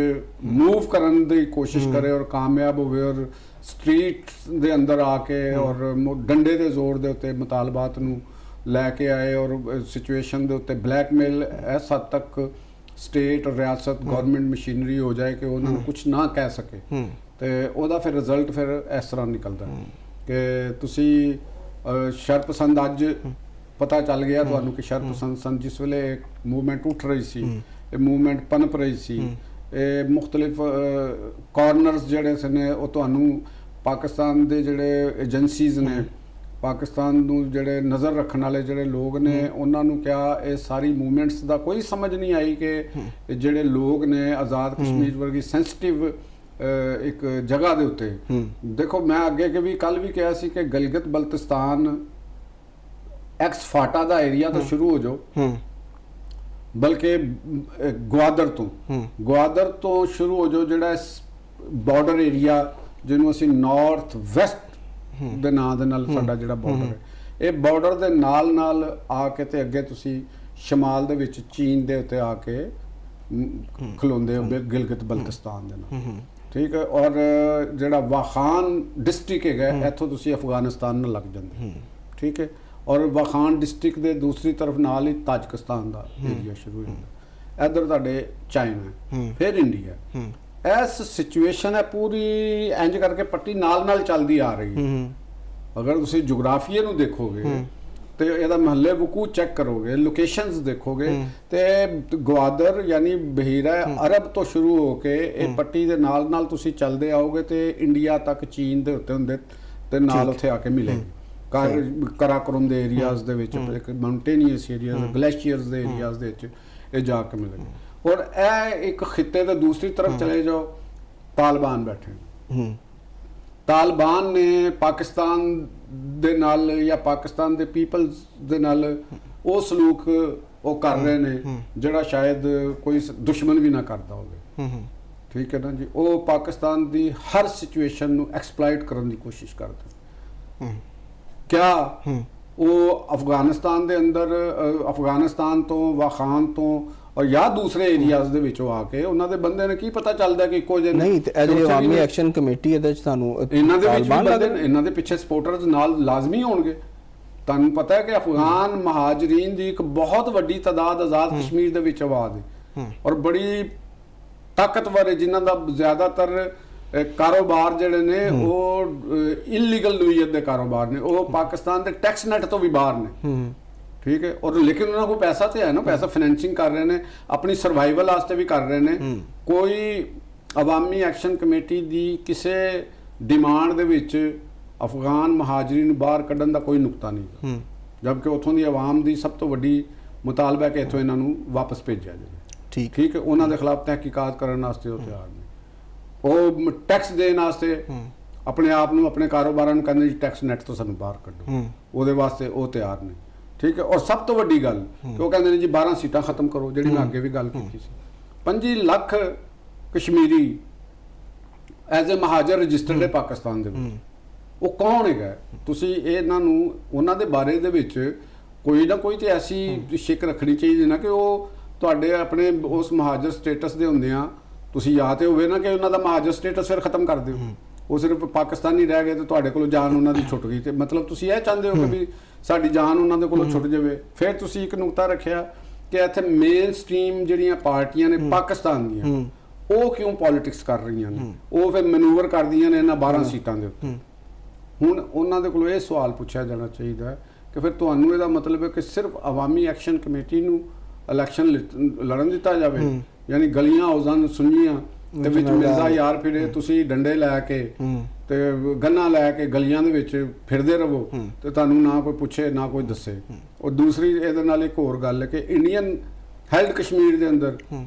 मूव करन दी कोशिश करे और कामयाब होवे और स्ट्रीट दे अंदर आके और डंडे दे जोर दे उत्ते मुतालबात नूं लैके आए और सिचुएशन के उत्ते ब्लैकमेल इस हद तक स्टेट और रियासत गवर्नमेंट मशीनरी हो जाए कि उन्होंने कुछ ना कह सके तो वह फिर रिजल्ट फिर इस तरह निकलता है कि तुसी शरपसंद अज पता चल गया तुहानू कि शरपसंद सन जिस वेले मूवमेंट उठ रही सी, मूवमेंट पनप रही सी, मुख्तलिफ कॉर्नर्स जिहड़े ने वो तुहानू पाकिस्तान दे जिहड़े एजेंसीज ने पाकिस्तान नूं जिहड़े नज़र रखने वाले जिहड़े लोग ने उन्होंने क्या ये सारी मूवमेंट्स का कोई समझ नहीं आई कि जिहड़े लोग ने आज़ाद कश्मीर वर्गी सेंसिटिव एक जगह दे उत्ते देखो मैं अगे के भी कल भी कहा सी कि गलगित बल्तिस्तान ਐਕਸ ਫਾਟਾ ਦਾ ਏਰੀਆ ਤੋਂ ਸ਼ੁਰੂ ਹੋ ਜਾਓ, ਬਲਕਿ ਗਵਾਦਰ ਤੋਂ ਸ਼ੁਰੂ ਹੋ ਜਾਓ, ਜਿਹੜਾ ਬਾਰਡਰ ਏਰੀਆ ਜਿਹਨੂੰ ਅਸੀਂ ਨਾਰਥ ਵੈਸਟ ਦੇ ਨਾਂ ਦੇ ਨਾਲ ਸਾਡਾ ਜਿਹੜਾ ਬਾਰਡਰ ਹੈ, ਇਹ ਬਾਰਡਰ ਦੇ ਨਾਲ ਆ ਕੇ ਤੇ ਅੱਗੇ ਤੁਸੀਂ ਸ਼ਮਾਲ ਦੇ ਵਿੱਚ ਚੀਨ ਦੇ ਉੱਤੇ ਆ ਕੇ ਖਲੋਂਦੇ ਹੋ ਗਿਲਗਿਤ ਬਲਤਿਸਤਾਨ ਦੇ ਨਾਲ, ਠੀਕ ਹੈ। ਔਰ ਜਿਹੜਾ ਵਾਖਾਨ ਡਿਸਟ੍ਰਿਕਟ ਹੈਗਾ, ਇੱਥੋਂ ਤੁਸੀਂ ਅਫਗਾਨਿਸਤਾਨ ਨਾਲ ਲੱਗ ਜਾਂਦੇ, ਠੀਕ ਹੈ। ਔਰ ਵਾਖਾਨ ਡਿਸਟ੍ਰਿਕਟ ਦੇ ਦੂਸਰੀ ਤਰਫ ਨਾਲ ਹੀ ਤਾਜਿਕਿਸਤਾਨ ਦਾ ਏਰੀਆ ਸ਼ੁਰੂ ਹੋ ਜਾਂਦਾ, ਇੱਧਰ ਤੁਹਾਡੇ ਚਾਈਨਾ, ਫਿਰ ਇੰਡੀਆ। ਇਸ ਸਿਚੁਏਸ਼ਨ ਹੈ ਪੂਰੀ ਇੰਜ ਕਰਕੇ ਪੱਟੀ ਨਾਲ ਚੱਲਦੀ ਆ ਰਹੀ ਹੈ। ਅਗਰ ਤੁਸੀਂ ਜੋਗਰਾਫੀਏ ਨੂੰ ਦੇਖੋਗੇ ਤੇ ਇਹਦਾ ਮਹੱਲੇ ਵਕੂ ਚੈੱਕ ਕਰੋਗੇ, ਲੋਕੇਸ਼ਨਸ ਦੇਖੋਗੇ, ਤੇ ਗਵਾਦਰ ਯਾਨੀ ਬਹੀਰਾ ਅਰਬ ਤੋਂ ਸ਼ੁਰੂ ਹੋ ਕੇ ਇਹ ਪੱਟੀ ਦੇ ਨਾਲ ਤੁਸੀਂ ਚੱਲਦੇ ਆਓਗੇ ਤੇ ਇੰਡੀਆ ਤੱਕ ਚੀਨ ਦੇ ਉੱਤੇ ਹੁੰਦੇ ਤੇ ਨਾਲ ਉੱਥੇ ਆ ਕੇ ਮਿਲੇਗੀ। ਕਰਾਕਰਮ ਦੇ ਏਰੀਆਜ਼ ਦੇ ਵਿੱਚ, ਮਾਊਂਟੇਨੀਅਸ ਏਰੀਆਜ਼, ਗਲੇਸ਼ੀਅਰਸ ਦੇ ਏਰੀਆਜ਼ ਦੇ ਵਿੱਚ ਇਹ ਜਾ ਕੇ ਮਿਲੇਗੀ। ਔਰ ਇਹ ਇੱਕ ਖਿੱਤੇ ਦੇ ਦੂਸਰੀ ਤਰਫ ਚਲੇ ਜਾਓ, ਤਾਲਿਬਾਨ ਬੈਠੇ। ਤਾਲਿਬਾਨ ਨੇ ਪਾਕਿਸਤਾਨ ਦੇ ਨਾਲ ਜਾਂ ਪਾਕਿਸਤਾਨ ਦੇ ਪੀਪਲਸ ਦੇ ਨਾਲ ਉਹ ਸਲੂਕ ਉਹ ਕਰ ਰਹੇ ਨੇ ਜਿਹੜਾ ਸ਼ਾਇਦ ਕੋਈ ਦੁਸ਼ਮਣ ਵੀ ਨਾ ਕਰਦਾ ਹੋਵੇ, ਠੀਕ ਹੈ ਨਾ ਜੀ। ਉਹ ਪਾਕਿਸਤਾਨ ਦੀ ਹਰ ਸਿਚੁਏਸ਼ਨ ਨੂੰ ਐਕਸਪਲੋਇਟ ਕਰਨ ਦੀ ਕੋਸ਼ਿਸ਼ ਕਰਦੇ। ਕਿਆ ਉਹ ਅਫਗਾਨਿਸਤਾਨ ਦੇ ਅੰਦਰ, ਅਫਗਾਨਿਸਤਾਨ ਤੋਂ, ਵਾਖਾਨ ਤੋਂ ਔਰ ਜਾਂ ਦੂਸਰੇ ਏਰੀਆਜ਼ ਦੇ ਵਿੱਚੋਂ ਆ ਕੇ ਉਹਨਾਂ ਦੇ ਬੰਦੇ ਨੇ ਕੀ ਪਤਾ ਚੱਲਦਾ ਕਿ ਇੱਕੋ ਜਿਹੇ ਨਹੀਂ, ਤੇ ਇਹ ਜਿਹੜੀ ਅਵਾਮੀ ਐਕਸ਼ਨ ਕਮੇਟੀ ਇਹਦੇ ਵਿੱਚ ਤੁਹਾਨੂੰ ਇਹਨਾਂ ਦੇ ਵਿੱਚ ਬੰਦੇ, ਇਹਨਾਂ ਦੇ ਪਿੱਛੇ ਸਪੋਰਟਰਸ ਨਾਲ ਲਾਜ਼ਮੀ ਹੋਣਗੇ। ਤੁਹਾਨੂੰ ਪਤਾ ਹੈ ਕਿ ਅਫਗਾਨ ਮਹਾਜਰੀਨ ਦੀ ਇੱਕ ਬਹੁਤ ਵੱਡੀ ਤਾਦਾਦ ਆਜ਼ਾਦ ਕਸ਼ਮੀਰ ਦੇ ਵਿੱਚ ਆਬਾਦ ਹੈ ਔਰ ਬੜੀ ਤਾਕਤਵਰ ਹੈ, ਜਿਨ੍ਹਾਂ ਦਾ ਜ਼ਿਆਦਾਤਰ ਕਾਰੋਬਾਰ ਜਿਹੜੇ ਨੇ ਉਹ ਇਲੀਗਲ ਨੋਈਅਤ ਦੇ ਕਾਰੋਬਾਰ ਨੇ, ਉਹ ਪਾਕਿਸਤਾਨ ਦੇ ਟੈਕਸ ਨੈਟ ਤੋਂ ਵੀ ਬਾਹਰ ਨੇ, ਠੀਕ ਹੈ। ਔਰ ਲੇਕਿਨ ਉਹਨਾਂ ਕੋਲ ਪੈਸਾ ਤੇ ਹੈ ਨਾ, ਪੈਸਾ ਫਾਈਨੈਂਸਿੰਗ ਕਰ ਰਹੇ ਨੇ, ਆਪਣੀ ਸਰਵਾਈਵਲ ਵਾਸਤੇ ਵੀ ਕਰ ਰਹੇ ਨੇ। ਕੋਈ ਅਵਾਮੀ ਐਕਸ਼ਨ ਕਮੇਟੀ ਦੀ ਕਿਸੇ ਡਿਮਾਂਡ ਦੇ ਵਿੱਚ ਅਫਗਾਨ ਮਹਾਜਰੀਨ ਨੂੰ ਬਾਹਰ ਕੱਢਣ ਦਾ ਕੋਈ ਨੁਕਤਾ ਨਹੀਂ, ਜਦਕਿ ਉੱਥੋਂ ਦੀ ਆਵਾਮ ਦੀ ਸਭ ਤੋਂ ਵੱਡੀ ਮੁਤਾਲਬਾ ਹੈ ਕਿ ਇੱਥੋਂ ਇਹਨਾਂ ਨੂੰ ਵਾਪਸ ਭੇਜਿਆ ਜਾਵੇ, ਠੀਕ ਹੈ। ਉਹਨਾਂ ਦੇ ਖਿਲਾਫ ਤਹਿਕੀਕਾਤ ਕਰਨ ਵਾਸਤੇ ਉਹ ਤਿਆਰ ਨੇ, ਉਹ ਟੈਕਸ ਦੇਣ ਵਾਸਤੇ ਆਪਣੇ ਆਪ ਨੂੰ, ਆਪਣੇ ਕਾਰੋਬਾਰਾਂ ਨੂੰ ਕਹਿੰਦੇ ਜੀ ਟੈਕਸ ਨੈਟ ਤੋਂ ਸਾਨੂੰ ਬਾਹਰ ਕੱਢੋ, ਉਹਦੇ ਵਾਸਤੇ ਉਹ ਤਿਆਰ ਨੇ, ਠੀਕ ਹੈ। ਔਰ ਸਭ ਤੋਂ ਵੱਡੀ ਗੱਲ ਕਿ ਉਹ ਕਹਿੰਦੇ ਨੇ ਜੀ 12 ਸੀਟਾਂ ਖਤਮ ਕਰੋ, ਜਿਹੜੀ ਮੈਂ ਅੱਗੇ ਵੀ ਗੱਲ ਕੀਤੀ ਸੀ। 25 ਲੱਖ ਕਸ਼ਮੀਰੀ ਐਜ਼ ਅ ਮਹਾਜਰ ਰਜਿਸਟਰਡ ਹੈ ਪਾਕਿਸਤਾਨ ਦੇ ਵਿੱਚ। ਉਹ ਕੌਣ ਹੈਗਾ? ਤੁਸੀਂ ਇਹਨਾਂ ਨੂੰ, ਉਹਨਾਂ ਦੇ ਬਾਰੇ ਦੇ ਵਿੱਚ ਕੋਈ ਨਾ ਕੋਈ ਤੇ ਐਸੀ ਸ਼ਿਕ ਰੱਖਣੀ ਚਾਹੀਦੀ ਨਾ ਕਿ ਉਹ ਤੁਹਾਡੇ ਆਪਣੇ ਉਸ ਮਹਾਜਰ ਸਟੇਟਸ ਦੇ ਹੁੰਦੇ ਆ, ਤੁਸੀਂ ਜਾਂ ਤੇ ਹੋਵੇ ਨਾ ਕਿ ਉਹਨਾਂ ਦਾ ਮਹਾਜਰ ਸਟੇਟਸ ਫਿਰ ਖਤਮ ਕਰ ਦਿਓ, ਉਹ ਸਿਰਫ ਪਾਕਿਸਤਾਨੀ ਰਹਿ ਗਏ ਤੇ ਤੁਹਾਡੇ ਕੋਲੋਂ ਜਾਨ ਉਹਨਾਂ ਦੀ ਛੁੱਟ ਗਈ, ਤੇ ਮਤਲਬ ਤੁਸੀਂ ਇਹ ਚਾਹੁੰਦੇ ਹੋ ਕਿ ਵੀ ਸਾਡੀ ਜਾਨ ਉਹਨਾਂ ਦੇ ਕੋਲੋਂ ਛੁੱਟ ਜਾਵੇ। ਫਿਰ ਤੁਸੀਂ ਇੱਕ ਨੁਕਤਾ ਰੱਖਿਆ ਕਿ ਇੱਥੇ ਮੇਨ ਸਟ੍ਰੀਮ ਜਿਹੜੀਆਂ ਪਾਰਟੀਆਂ ਨੇ ਪਾਕਿਸਤਾਨ ਦੀਆਂ, ਉਹ ਕਿਉਂ ਪੋਲਿਟਿਕਸ ਕਰ ਰਹੀਆਂ ਨੇ, ਉਹ ਫਿਰ ਮੈਨੂਵਰ ਕਰਦੀਆਂ ਨੇ ਇਹਨਾਂ 12 ਸੀਟਾਂ ਦੇ ਉੱਤੇ। ਹੁਣ ਉਹਨਾਂ ਦੇ ਕੋਲੋਂ ਇਹ ਸਵਾਲ ਪੁੱਛਿਆ ਜਾਣਾ ਚਾਹੀਦਾ ਕਿ ਫਿਰ ਤੁਹਾਨੂੰ ਇਹਦਾ ਮਤਲਬ ਹੈ ਕਿ ਸਿਰਫ ਅਵਾਮੀ ਐਕਸ਼ਨ ਕਮੇਟੀ ਨੂੰ ਇਲੈਕਸ਼ਨ ਲੜਨ ਦਿੱਤਾ ਜਾਵੇ, ਯਾਨੀ ਗਲੀਆਂ ਔਜ਼ਾਂ ਸੁਣੀਆਂ ਤੇ ਵਿੱਚ ਮਿਰਜ਼ਾ ਯਾਰ ਫਿਰੇ, ਤੁਸੀਂ ਡੰਡੇ ਲੈ ਕੇ ਤੇ ਗੰਨਾ ਲੈ ਕੇ ਗਲੀਆਂ ਦੇ ਵਿੱਚ ਫਿਰਦੇ ਰਹੋ ਤੇ ਤੁਹਾਨੂੰ ਨਾ ਕੋਈ ਪੁੱਛੇ ਨਾ ਕੋਈ ਦੱਸੇ। ਔਰ ਦੂਸਰੀ ਇਹਦੇ ਨਾਲ ਇੱਕ ਹੋਰ ਗੱਲ ਹੈ ਕਿ ਇੰਡੀਅਨ ਹੈਲਡ ਕਸ਼ਮੀਰ ਦੇ ਅੰਦਰ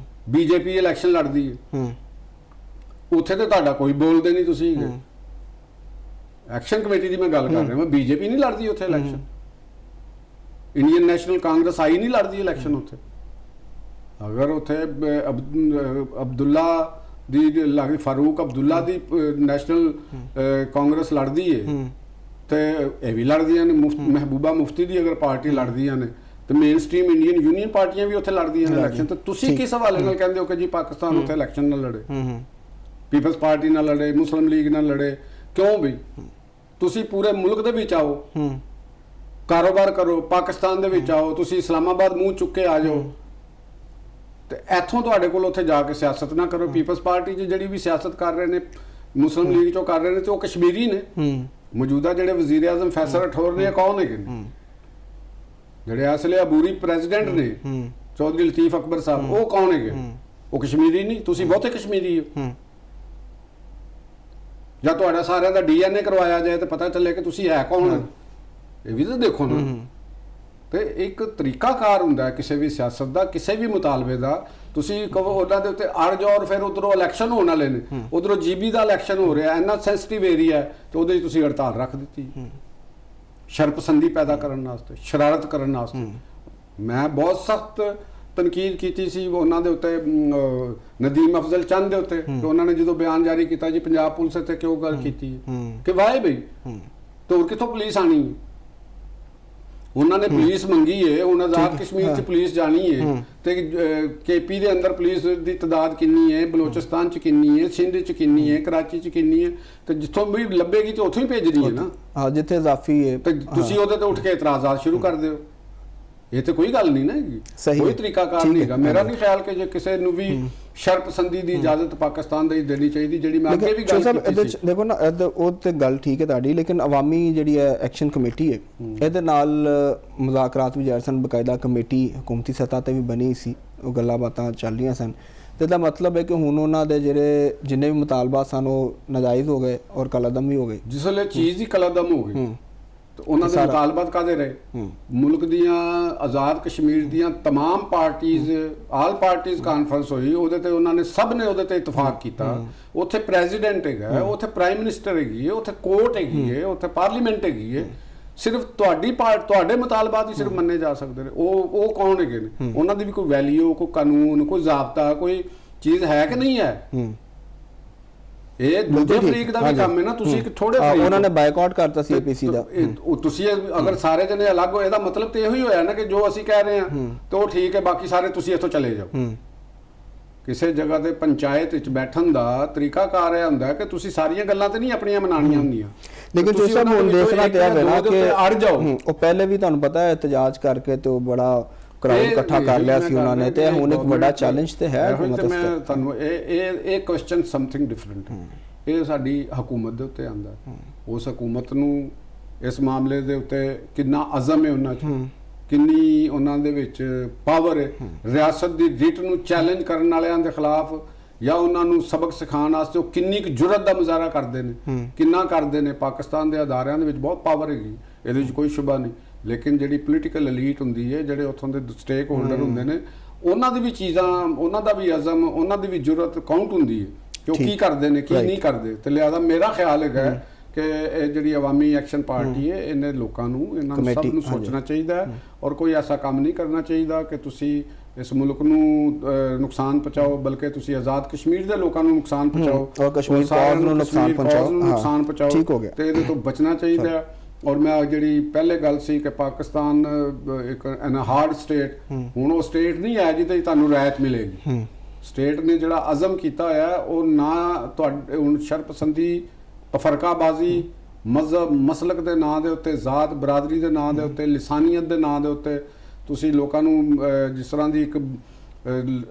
ਬੀਜੇਪੀ ਇਲੈਕਸ਼ਨ ਲੜਦੀ ਹੈ, ਉੱਥੇ ਤੇ ਤੁਹਾਡਾ ਕੋਈ ਬੋਲਦੇ ਨਹੀਂ ਤੁਸੀਂ। ਐਕਸ਼ਨ ਕਮੇਟੀ ਦੀ ਮੈਂ ਗੱਲ ਕਰ ਰਿਹਾ, ਮੈਂ ਬੀਜੇਪੀ ਨਹੀਂ ਲੜਦੀ ਉੱਥੇ ਇਲੈਕਸ਼ਨ, ਇੰਡੀਅਨ ਨੈਸ਼ਨਲ ਕਾਂਗਰਸ ਆਈ ਨਹੀਂ ਲੜਦੀ ਇਲੈਕਸ਼ਨ ਉੱਥੇ। ਅਗਰ ਉੱਥੇ ਅਬਦੁੱਲਾ ਦੀ ਲੱਗਦੀ, ਫਾਰੂਕ ਅਬਦੁੱਲਾ ਦੀ ਨੈਸ਼ਨਲ ਕਾਂਗਰਸ ਲੜਦੀ ਹੈ ਤੇ ਇਹ ਵੀ ਲੜਦੀਆਂ ਨੇ, ਮਹਿਬੂਬਾ ਮੁਫਤੀ ਦੀ ਅਗਰ ਪਾਰਟੀ ਲੜਦੀਆਂ ਨੇ ਤੇ ਮੇਨ ਸਟ੍ਰੀਮ ਇੰਡੀਅਨ ਯੂਨੀਅਨ ਪਾਰਟੀਆਂ ਵੀ ਉੱਥੇ ਲੜਦੀਆਂ ਨੇ ਇਲੈਕਸ਼ਨ। ਤੇ ਤੁਸੀਂ ਕਿਸ ਹਵਾਲੇ ਨਾਲ ਕਹਿੰਦੇ ਹੋ ਕਿ ਜੀ ਪਾਕਿਸਤਾਨ ਉੱਥੇ ਇਲੈਕਸ਼ਨ ਨਾਲ ਲੜੇ, ਪੀਪਲਸ ਪਾਰਟੀ ਨਾਲ ਲੜੇ, ਮੁਸਲਿਮ ਲੀਗ ਨਾਲ ਲੜੇ? ਕਿਉਂ ਵੀ? ਤੁਸੀਂ ਪੂਰੇ ਮੁਲਕ ਦੇ ਵਿੱਚ ਆਓ, ਕਾਰੋਬਾਰ ਕਰੋ, ਪਾਕਿਸਤਾਨ ਦੇ ਵਿੱਚ ਆਓ, ਤੁਸੀਂ ਇਸਲਾਮਾਬਾਦ ਮੂੰਹ ਚੁੱਕ ਕੇ ਆ ਜਾਓ ਤੇ ਇੱਥੋਂ ਤੁਹਾਡੇ ਕੋਲ ਉੱਥੇ ਜਾ ਕੇ ਸਿਆਸਤ ਨਾ ਕਰੋ। ਪੀਪਲਸ ਪਾਰਟੀ 'ਚ ਜਿਹੜੀ ਵੀ ਸਿਆਸਤ ਕਰ ਰਹੇ ਨੇ, ਮੁਸਲਿਮ ਲੀਗ 'ਚੋਂ ਕਰ ਰਹੇ ਨੇ, ਤੇ ਉਹ ਕਸ਼ਮੀਰੀ ਨੇ। ਮੌਜੂਦਾ ਜਿਹੜੇ ਵਜ਼ੀਰ ਆਜ਼ਮ ਫੈਸਲ ਅਠੌਰ ਨੇ, ਕੌਣ ਹੈਗੇ ਨੇ? ਜਿਹੜੇ ਅਸਲੇ ਅਬੂਰੀ ਪ੍ਰੈਜ਼ੀਡੈਂਟ ਨੇ, ਚੌਧਰੀ ਲਤੀਫ ਅਕਬਰ ਸਾਹਿਬ, ਉਹ ਕੌਣ ਹੈਗੇ? ਉਹ ਕਸ਼ਮੀਰੀ ਨਹੀਂ। ਤੁਸੀਂ ਬਹੁਤੇ ਕਸ਼ਮੀਰੀ ਹੋ। ਜਾਂ ਤੁਹਾਡਾ ਸਾਰਿਆਂ ਦਾ DNA ਕਰਵਾਇਆ ਜਾਏ ਤਾਂ ਪਤਾ ਚੱਲੇ ਕਿ ਤੁਸੀਂ ਹੈ ਕੌਣ। ਇਹ ਵੀ ਤਾਂ ਦੇਖੋ ਨਾ। ਤੇ ਇੱਕ ਤਰੀਕਾਕਾਰ ਹੁੰਦਾ ਹੈ ਕਿਸੇ ਵੀ ਸਿਆਸਤ ਦਾ, ਕਿਸੇ ਵੀ ਮੁਤਾਲਬੇ ਦਾ। ਤੁਸੀਂ ਕਹੋ ਉਹਨਾਂ ਦੇ ਉੱਤੇ ਅੜ ਜਾਓ ਔਰ ਫਿਰ ਉਧਰੋਂ ਇਲੈਕਸ਼ਨ ਹੋਣ ਵਾਲੇ ਨੇ, ਉਧਰੋਂ GB ਦਾ ਇਲੈਕਸ਼ਨ ਹੋ ਰਿਹਾ, ਇੰਨਾ ਸੈਂਸਿਟਿਵ ਏਰੀਆ ਤੇ ਉਹਦੇ 'ਚ ਤੁਸੀਂ ਹੜਤਾਲ ਰੱਖ ਦਿੱਤੀ। ਸ਼ਰਪਸੰਦੀ ਪੈਦਾ ਕਰਨ ਵਾਸਤੇ, ਸ਼ਰਾਰਤ ਕਰਨ ਵਾਸਤੇ। ਮੈਂ ਬਹੁਤ ਸਖਤ ਤਨਕੀਦ ਕੀਤੀ ਸੀ ਉਹਨਾਂ ਦੇ ਉੱਤੇ, ਨਦੀਮ ਅਫਜ਼ਲ ਚੰਦ ਦੇ ਉੱਤੇ, ਕਿ ਉਹਨਾਂ ਨੇ ਜਦੋਂ ਬਿਆਨ ਜਾਰੀ ਕੀਤਾ ਜੀ ਪੰਜਾਬ ਪੁਲਿਸ ਤੇ ਕਿਉਂ ਗੱਲ ਕੀਤੀ ਕਿ ਵਾਏ ਬਈ ਤੋਰ ਕਿੱਥੋਂ ਪੁਲਿਸ ਆਣੀ ਹੈ? ਉਹਨਾਂ ਨੇ ਪੁਲਿਸ ਮੰਗੀ ਹੈ, ਹੁਣ ਆਜ਼ਾਦ ਕਸ਼ਮੀਰ 'ਚ ਪੁਲਿਸ ਜਾਣੀ ਹੈ ਤੇ ਕੇਪੀ ਦੇ ਅੰਦਰ ਪੁਲਿਸ ਦੀ ਤਾਦਾਦ ਕਿੰਨੀ ਹੈ, ਬਲੋਚਿਸਤਾਨ 'ਚ ਕਿੰਨੀ ਹੈ, ਸਿੰਧ 'ਚ ਕਿੰਨੀ ਹੈ, ਕਰਾਚੀ 'ਚ ਕਿੰਨੀ ਹੈ, ਤੇ ਜਿੱਥੋਂ ਵੀ ਲੱਭੇਗੀ ਤੇ ਉੱਥੋਂ ਹੀ ਭੇਜਣੀ ਹੈ ਨਾ। ਹਾਂ, ਜਿੱਥੇ ਇਜ਼ਾਫੀ ਹੈ ਤੇ ਤੁਸੀਂ ਉਹਦੇ ਤੇ ਉੱਠ ਕੇ ਇਤਰਾਜ਼ਾਤ ਸ਼ੁਰੂ ਕਰ ਦਿਓ। ਇਹ ਤੇ ਕੋਈ ਗੱਲ ਨਹੀਂ ਨਾ ਹੈਗੀ, ਕੋਈ ਤਰੀਕਾਕਾਰ ਨਹੀਂ ਹੈਗਾ। ਮੇਰਾ ਨਹੀਂ ਖਿਆਲ ਕਿ ਜੇ ਕਿਸੇ ਨੂੰ ਵੀ ਸ਼ਰਪਸੰਦੀ ਦੀ ਇਜਾਜ਼ਤ ਪਾਕਿਸਤਾਨ ਦੇ ਦੇਣੀ ਚਾਹੀਦੀ, ਜਿਹੜੀ ਮੈਂ ਅੱਗੇ ਵੀ ਗੱਲ ਕੀਤੀ ਸੀ। ਦੇਖੋ ਨਾ, ਉਹ ਤੇ ਗੱਲ ਠੀਕ ਹੈ ਤੁਹਾਡੀ, ਲੇਕਿਨ ਅਵਾਮੀ ਜਿਹੜੀ ਹੈ ਐਕਸ਼ਨ ਕਮੇਟੀ ਹੈ, ਇਹਦੇ ਨਾਲ ਮੁਜ਼ਾਕਰਾਤ ਵੀ ਜਾਰੀ ਸਨ, ਬਕਾਇਦਾ ਕਮੇਟੀ ਹਕੂਮਤੀ ਸਤ੍ਹਾ ਤੇ ਵੀ ਬਣੀ ਸੀ, ਉਹ ਗੱਲਾਂ ਬਾਤਾਂ ਚੱਲ ਰਹੀਆਂ ਸਨ। ਤੇ ਇਹਦਾ ਮਤਲਬ ਹੈ ਕਿ ਹੁਣ ਉਹਨਾਂ ਦੇ ਜਿਹੜੇ ਜਿੰਨੇ ਵੀ ਮੁਤਾਲਬਾਤ ਸਨ ਉਹ ਨਾਜਾਇਜ਼ ਹੋ ਗਏ ਔਰ ਕਲਅਦਮ ਵੀ ਹੋ ਗਏ। ਜਿਸ ਵੇਲੇ ਚੀਜ਼ ਹੀ ਕਲਅਦਮ ਹੋ ਗਈ, ਉਹਨਾਂ ਦੇ ਮੁਤਾਲਬਾਤ ਕਾਹਦੇ ਰਹੇ? ਮੁਲਕ ਦੀਆਂ ਆਜ਼ਾਦ ਕਸ਼ਮੀਰ ਦੀਆਂ तमाम ਪਾਰਟੀਜ਼, ਆਲ ਪਾਰਟੀਜ਼ ਕਾਨਫਰੰਸ ਹੋਈ, ਉਹਦੇ ਤੇ ਉਹਨਾਂ ਨੇ ਸਭ ਨੇ ਉਹਦੇ ਤੇ ਇਤਫਾਕ ਕੀਤਾ। ਉੱਥੇ ਪ੍ਰੈਜ਼ੀਡੈਂਟ ਹੈਗਾ, ਉੱਥੇ ਪ੍ਰਾਈਮ ਮਿਨਿਸਟਰ ਹੈਗੀ ਹੈ, ਉੱਥੇ ਕੋਰਟ ਹੈਗੀ ਹੈ, ਉੱਥੇ ਪਾਰਲੀਮੈਂਟ ਹੈਗੀ ਹੈ। ਸਿਰਫ ਤੁਹਾਡੇ ਮੁਤਾਲਬਾਤ ਹੀ ਸਿਰਫ ਮੰਨੇ ਜਾ ਸਕਦੇ ਨੇ। ਉਹ ਕੌਣ ਹੈਗੇ ਨੇ? ਉਹਨਾਂ ਦੀ ਵੀ ਕੋਈ ਵੈਲਿਊ, ਕੋਈ ਕਾਨੂੰਨ, ਕੋਈ ਜ਼ਾਬਤਾ, ਕੋਈ ਚੀਜ਼ ਹੈ ਕਿ ਨਹੀਂ ਹੈ? ਇਹ ਦੂਜੇ ਫਰੀਕ ਦਾ ਵੀ ਕੰਮ ਹੈ ਨਾ। ਤੁਸੀਂ ਇੱਕ ਥੋੜੇ ਫਰੀਕ, ਉਹਨਾਂ ਨੇ ਬਾਈਕਾਟ ਕਰਤਾ ਸੀ APC ਦਾ। ਤੁਸੀਂ ਅਗਰ ਸਾਰੇ ਜਣੇ ਅਲੱਗ ਹੋਏ, ਇਹਦਾ ਮਤਲਬ ਤੇ ਇਹੋ ਹੀ ਹੋਇਆ ਨਾ ਕਿ ਜੋ ਅਸੀਂ ਕਹਿ ਰਹੇ ਹਾਂ ਤੇ ਉਹ ਠੀਕ ਹੈ, ਬਾਕੀ ਸਾਰੇ ਤੁਸੀਂ ਇੱਥੋਂ ਚਲੇ ਜਾਓ। ਕਿਸੇ ਜਗ੍ਹਾ ਤੇ ਪੰਚਾਇਤ ਵਿੱਚ ਬੈਠਣ ਦਾ ਤਰੀਕਾਕਾਰ ਇਹ ਹੁੰਦਾ ਕਿ ਤੁਸੀਂ ਸਾਰੀਆਂ ਗੱਲਾਂ ਤੇ ਨਹੀਂ ਆਪਣੀਆਂ ਮਨਾਉਣੀਆਂ ਹੁੰਦੀਆਂ, ਲੇਕਿਨ ਜੋ ਸਭ ਹੁਣ ਦੇਖਣਾ ਤੇ ਹੈ ਨਾ ਕਿ ਅੜ ਜਾਓ। ਉਹ ਪਹਿਲੇ ਵੀ ਤੁਹਾਨੂੰ ਪਤਾ ਹੈ ਇਤਜਾਜ ਕਰਕੇ ਤੇ ਉਹ ਬੜਾ ਕਰਾਊਡ ਇਕੱਠਾ ਕਰ ਲਿਆ ਸੀ ਉਹਨਾਂ ਨੇ, ਤੇ ਹੁਣ ਇੱਕ ਵੱਡਾ ਚੈਲੰਜ ਤੇ ਹੈ ਹਕੂਮਤ ਵਾਸਤੇ। ਮੈਂ ਤੁਹਾਨੂੰ ਇਹ ਕੁਐਸਚਨ ਸਮਥਿੰਗ ਡਿਫਰੈਂਟ, ਇਹ ਸਾਡੀ ਹਕੂਮਤ ਦੇ ਉੱਤੇ ਆਉਂਦਾ। ਉਸ ਹਕੂਮਤ ਨੂੰ ਇਸ ਮਾਮਲੇ ਦੇ ਉੱਤੇ ਕਿੰਨਾ ਅਜ਼ਮ ਹੈ ਉਹਨਾਂ 'ਚ, ਕਿੰਨੀ ਉਹਨਾਂ ਦੇ ਵਿੱਚ ਪਾਵਰ ਹੈ। ਰਿਆਸਤ ਦੀ ਰਿਟ ਨੂੰ ਚੈਲੰਜ ਕਰਨ ਵਾਲਿਆਂ ਦੇ ਖਿਲਾਫ ਜਾਂ ਉਹਨਾਂ ਨੂੰ ਸਬਕ ਸਿਖਾਉਣ ਵਾਸਤੇ ਉਹ ਕਿੰਨੀ ਕੁ ਜੁਰਤ ਦਾ ਮੁਜ਼ਾਹਰਾ ਕਰਦੇ ਨੇ, ਕਿੰਨਾ ਕਰਦੇ ਨੇ। ਪਾਕਿਸਤਾਨ ਦੇ ਅਦਾਰਿਆਂ ਦੇ ਵਿੱਚ ਬਹੁਤ ਪਾਵਰ ਹੈਗੀ, ਇਹਦੇ ਵਿੱਚ ਕੋਈ ਸ਼ੁਬਾ ਨਹੀਂ। ਲੇਕਿਨ ਜਿਹੜੀ ਪੋਲੀਟੀਕਲ ਐਲੀਟ ਹੁੰਦੀ ਹੈ, ਜਿਹੜੇ ਉੱਥੋਂ ਦੇ ਸਟੇਕ ਹੋਲਡਰ ਹੁੰਦੇ ਨੇ, ਉਹਨਾਂ ਦੀ ਵੀ ਚੀਜ਼ਾਂ, ਉਹਨਾਂ ਦਾ ਵੀ ਅਜ਼ਮ, ਉਹਨਾਂ ਦੀ ਵੀ ਜੁਰਤ ਕਾਊਂਟ ਹੁੰਦੀ ਹੈ ਕਿ ਉਹ ਕੀ ਕਰਦੇ ਨੇ, ਕੀ ਨਹੀਂ ਕਰਦੇ। ਤੇ ਲਿਹਾਜ਼ਾ ਮੇਰਾ ਖਿਆਲ ਹੈਗਾ ਕਿ ਇਹ ਜਿਹੜੀ ਅਵਾਮੀ ਐਕਸ਼ਨ ਪਾਰਟੀ ਹੈ, ਇਹਨੇ ਲੋਕਾਂ ਨੂੰ, ਇਹਨਾਂ ਨੂੰ ਸਭ ਨੂੰ ਸੋਚਣਾ ਚਾਹੀਦਾ ਹੈ ਔਰ ਕੋਈ ਐਸਾ ਕੰਮ ਨਹੀਂ ਕਰਨਾ ਚਾਹੀਦਾ ਕਿ ਤੁਸੀਂ ਇਸ ਮੁਲਕ ਨੂੰ ਨੁਕਸਾਨ ਪਹੁੰਚਾਓ, ਬਲਕਿ ਤੁਸੀਂ ਆਜ਼ਾਦ ਕਸ਼ਮੀਰ ਦੇ ਲੋਕਾਂ ਨੂੰ ਨੁਕਸਾਨ ਪਹੁੰਚਾਓ ਔਰ ਕਸ਼ਮੀਰ ਕੌਮ ਨੂੰ ਨੁਕਸਾਨ ਪਹੁੰਚਾਓ। ਠੀਕ ਹੋ ਗਿਆ, ਤੇ ਇਹਦੇ ਤੋਂ ਬਚਣਾ ਚਾਹੀਦਾ ਹੈ। ਔਰ ਮੈਂ ਜਿਹੜੀ ਪਹਿਲੇ ਗੱਲ ਸੀ ਕਿ ਪਾਕਿਸਤਾਨ ਇੱਕ ਹਾਰਡ ਸਟੇਟ, ਹੁਣ ਉਹ ਸਟੇਟ ਨਹੀਂ ਹੈ ਜਿਹਦੇ ਤੁਹਾਨੂੰ ਰਾਇਤ ਮਿਲੇਗੀ। ਸਟੇਟ ਨੇ ਜਿਹੜਾ ਅਜ਼ਮ ਕੀਤਾ ਹੋਇਆ ਉਹ ਨਾ ਤੁਹਾਡੇ ਹੁਣ ਸ਼ਰਪਸੰਦੀ, ਤਫਰਕਾਬਾਜ਼ੀ, ਮਜ਼ਹਬ, ਮਸਲਕ ਦੇ ਨਾਂ ਦੇ ਉੱਤੇ, ਜ਼ਾਤ ਬਰਾਦਰੀ ਦੇ ਨਾਂ ਦੇ ਉੱਤੇ, ਲਿਸਾਨੀਅਤ ਦੇ ਨਾਂ ਦੇ ਉੱਤੇ ਤੁਸੀਂ ਲੋਕਾਂ ਨੂੰ ਜਿਸ ਤਰ੍ਹਾਂ ਦੀ ਇੱਕ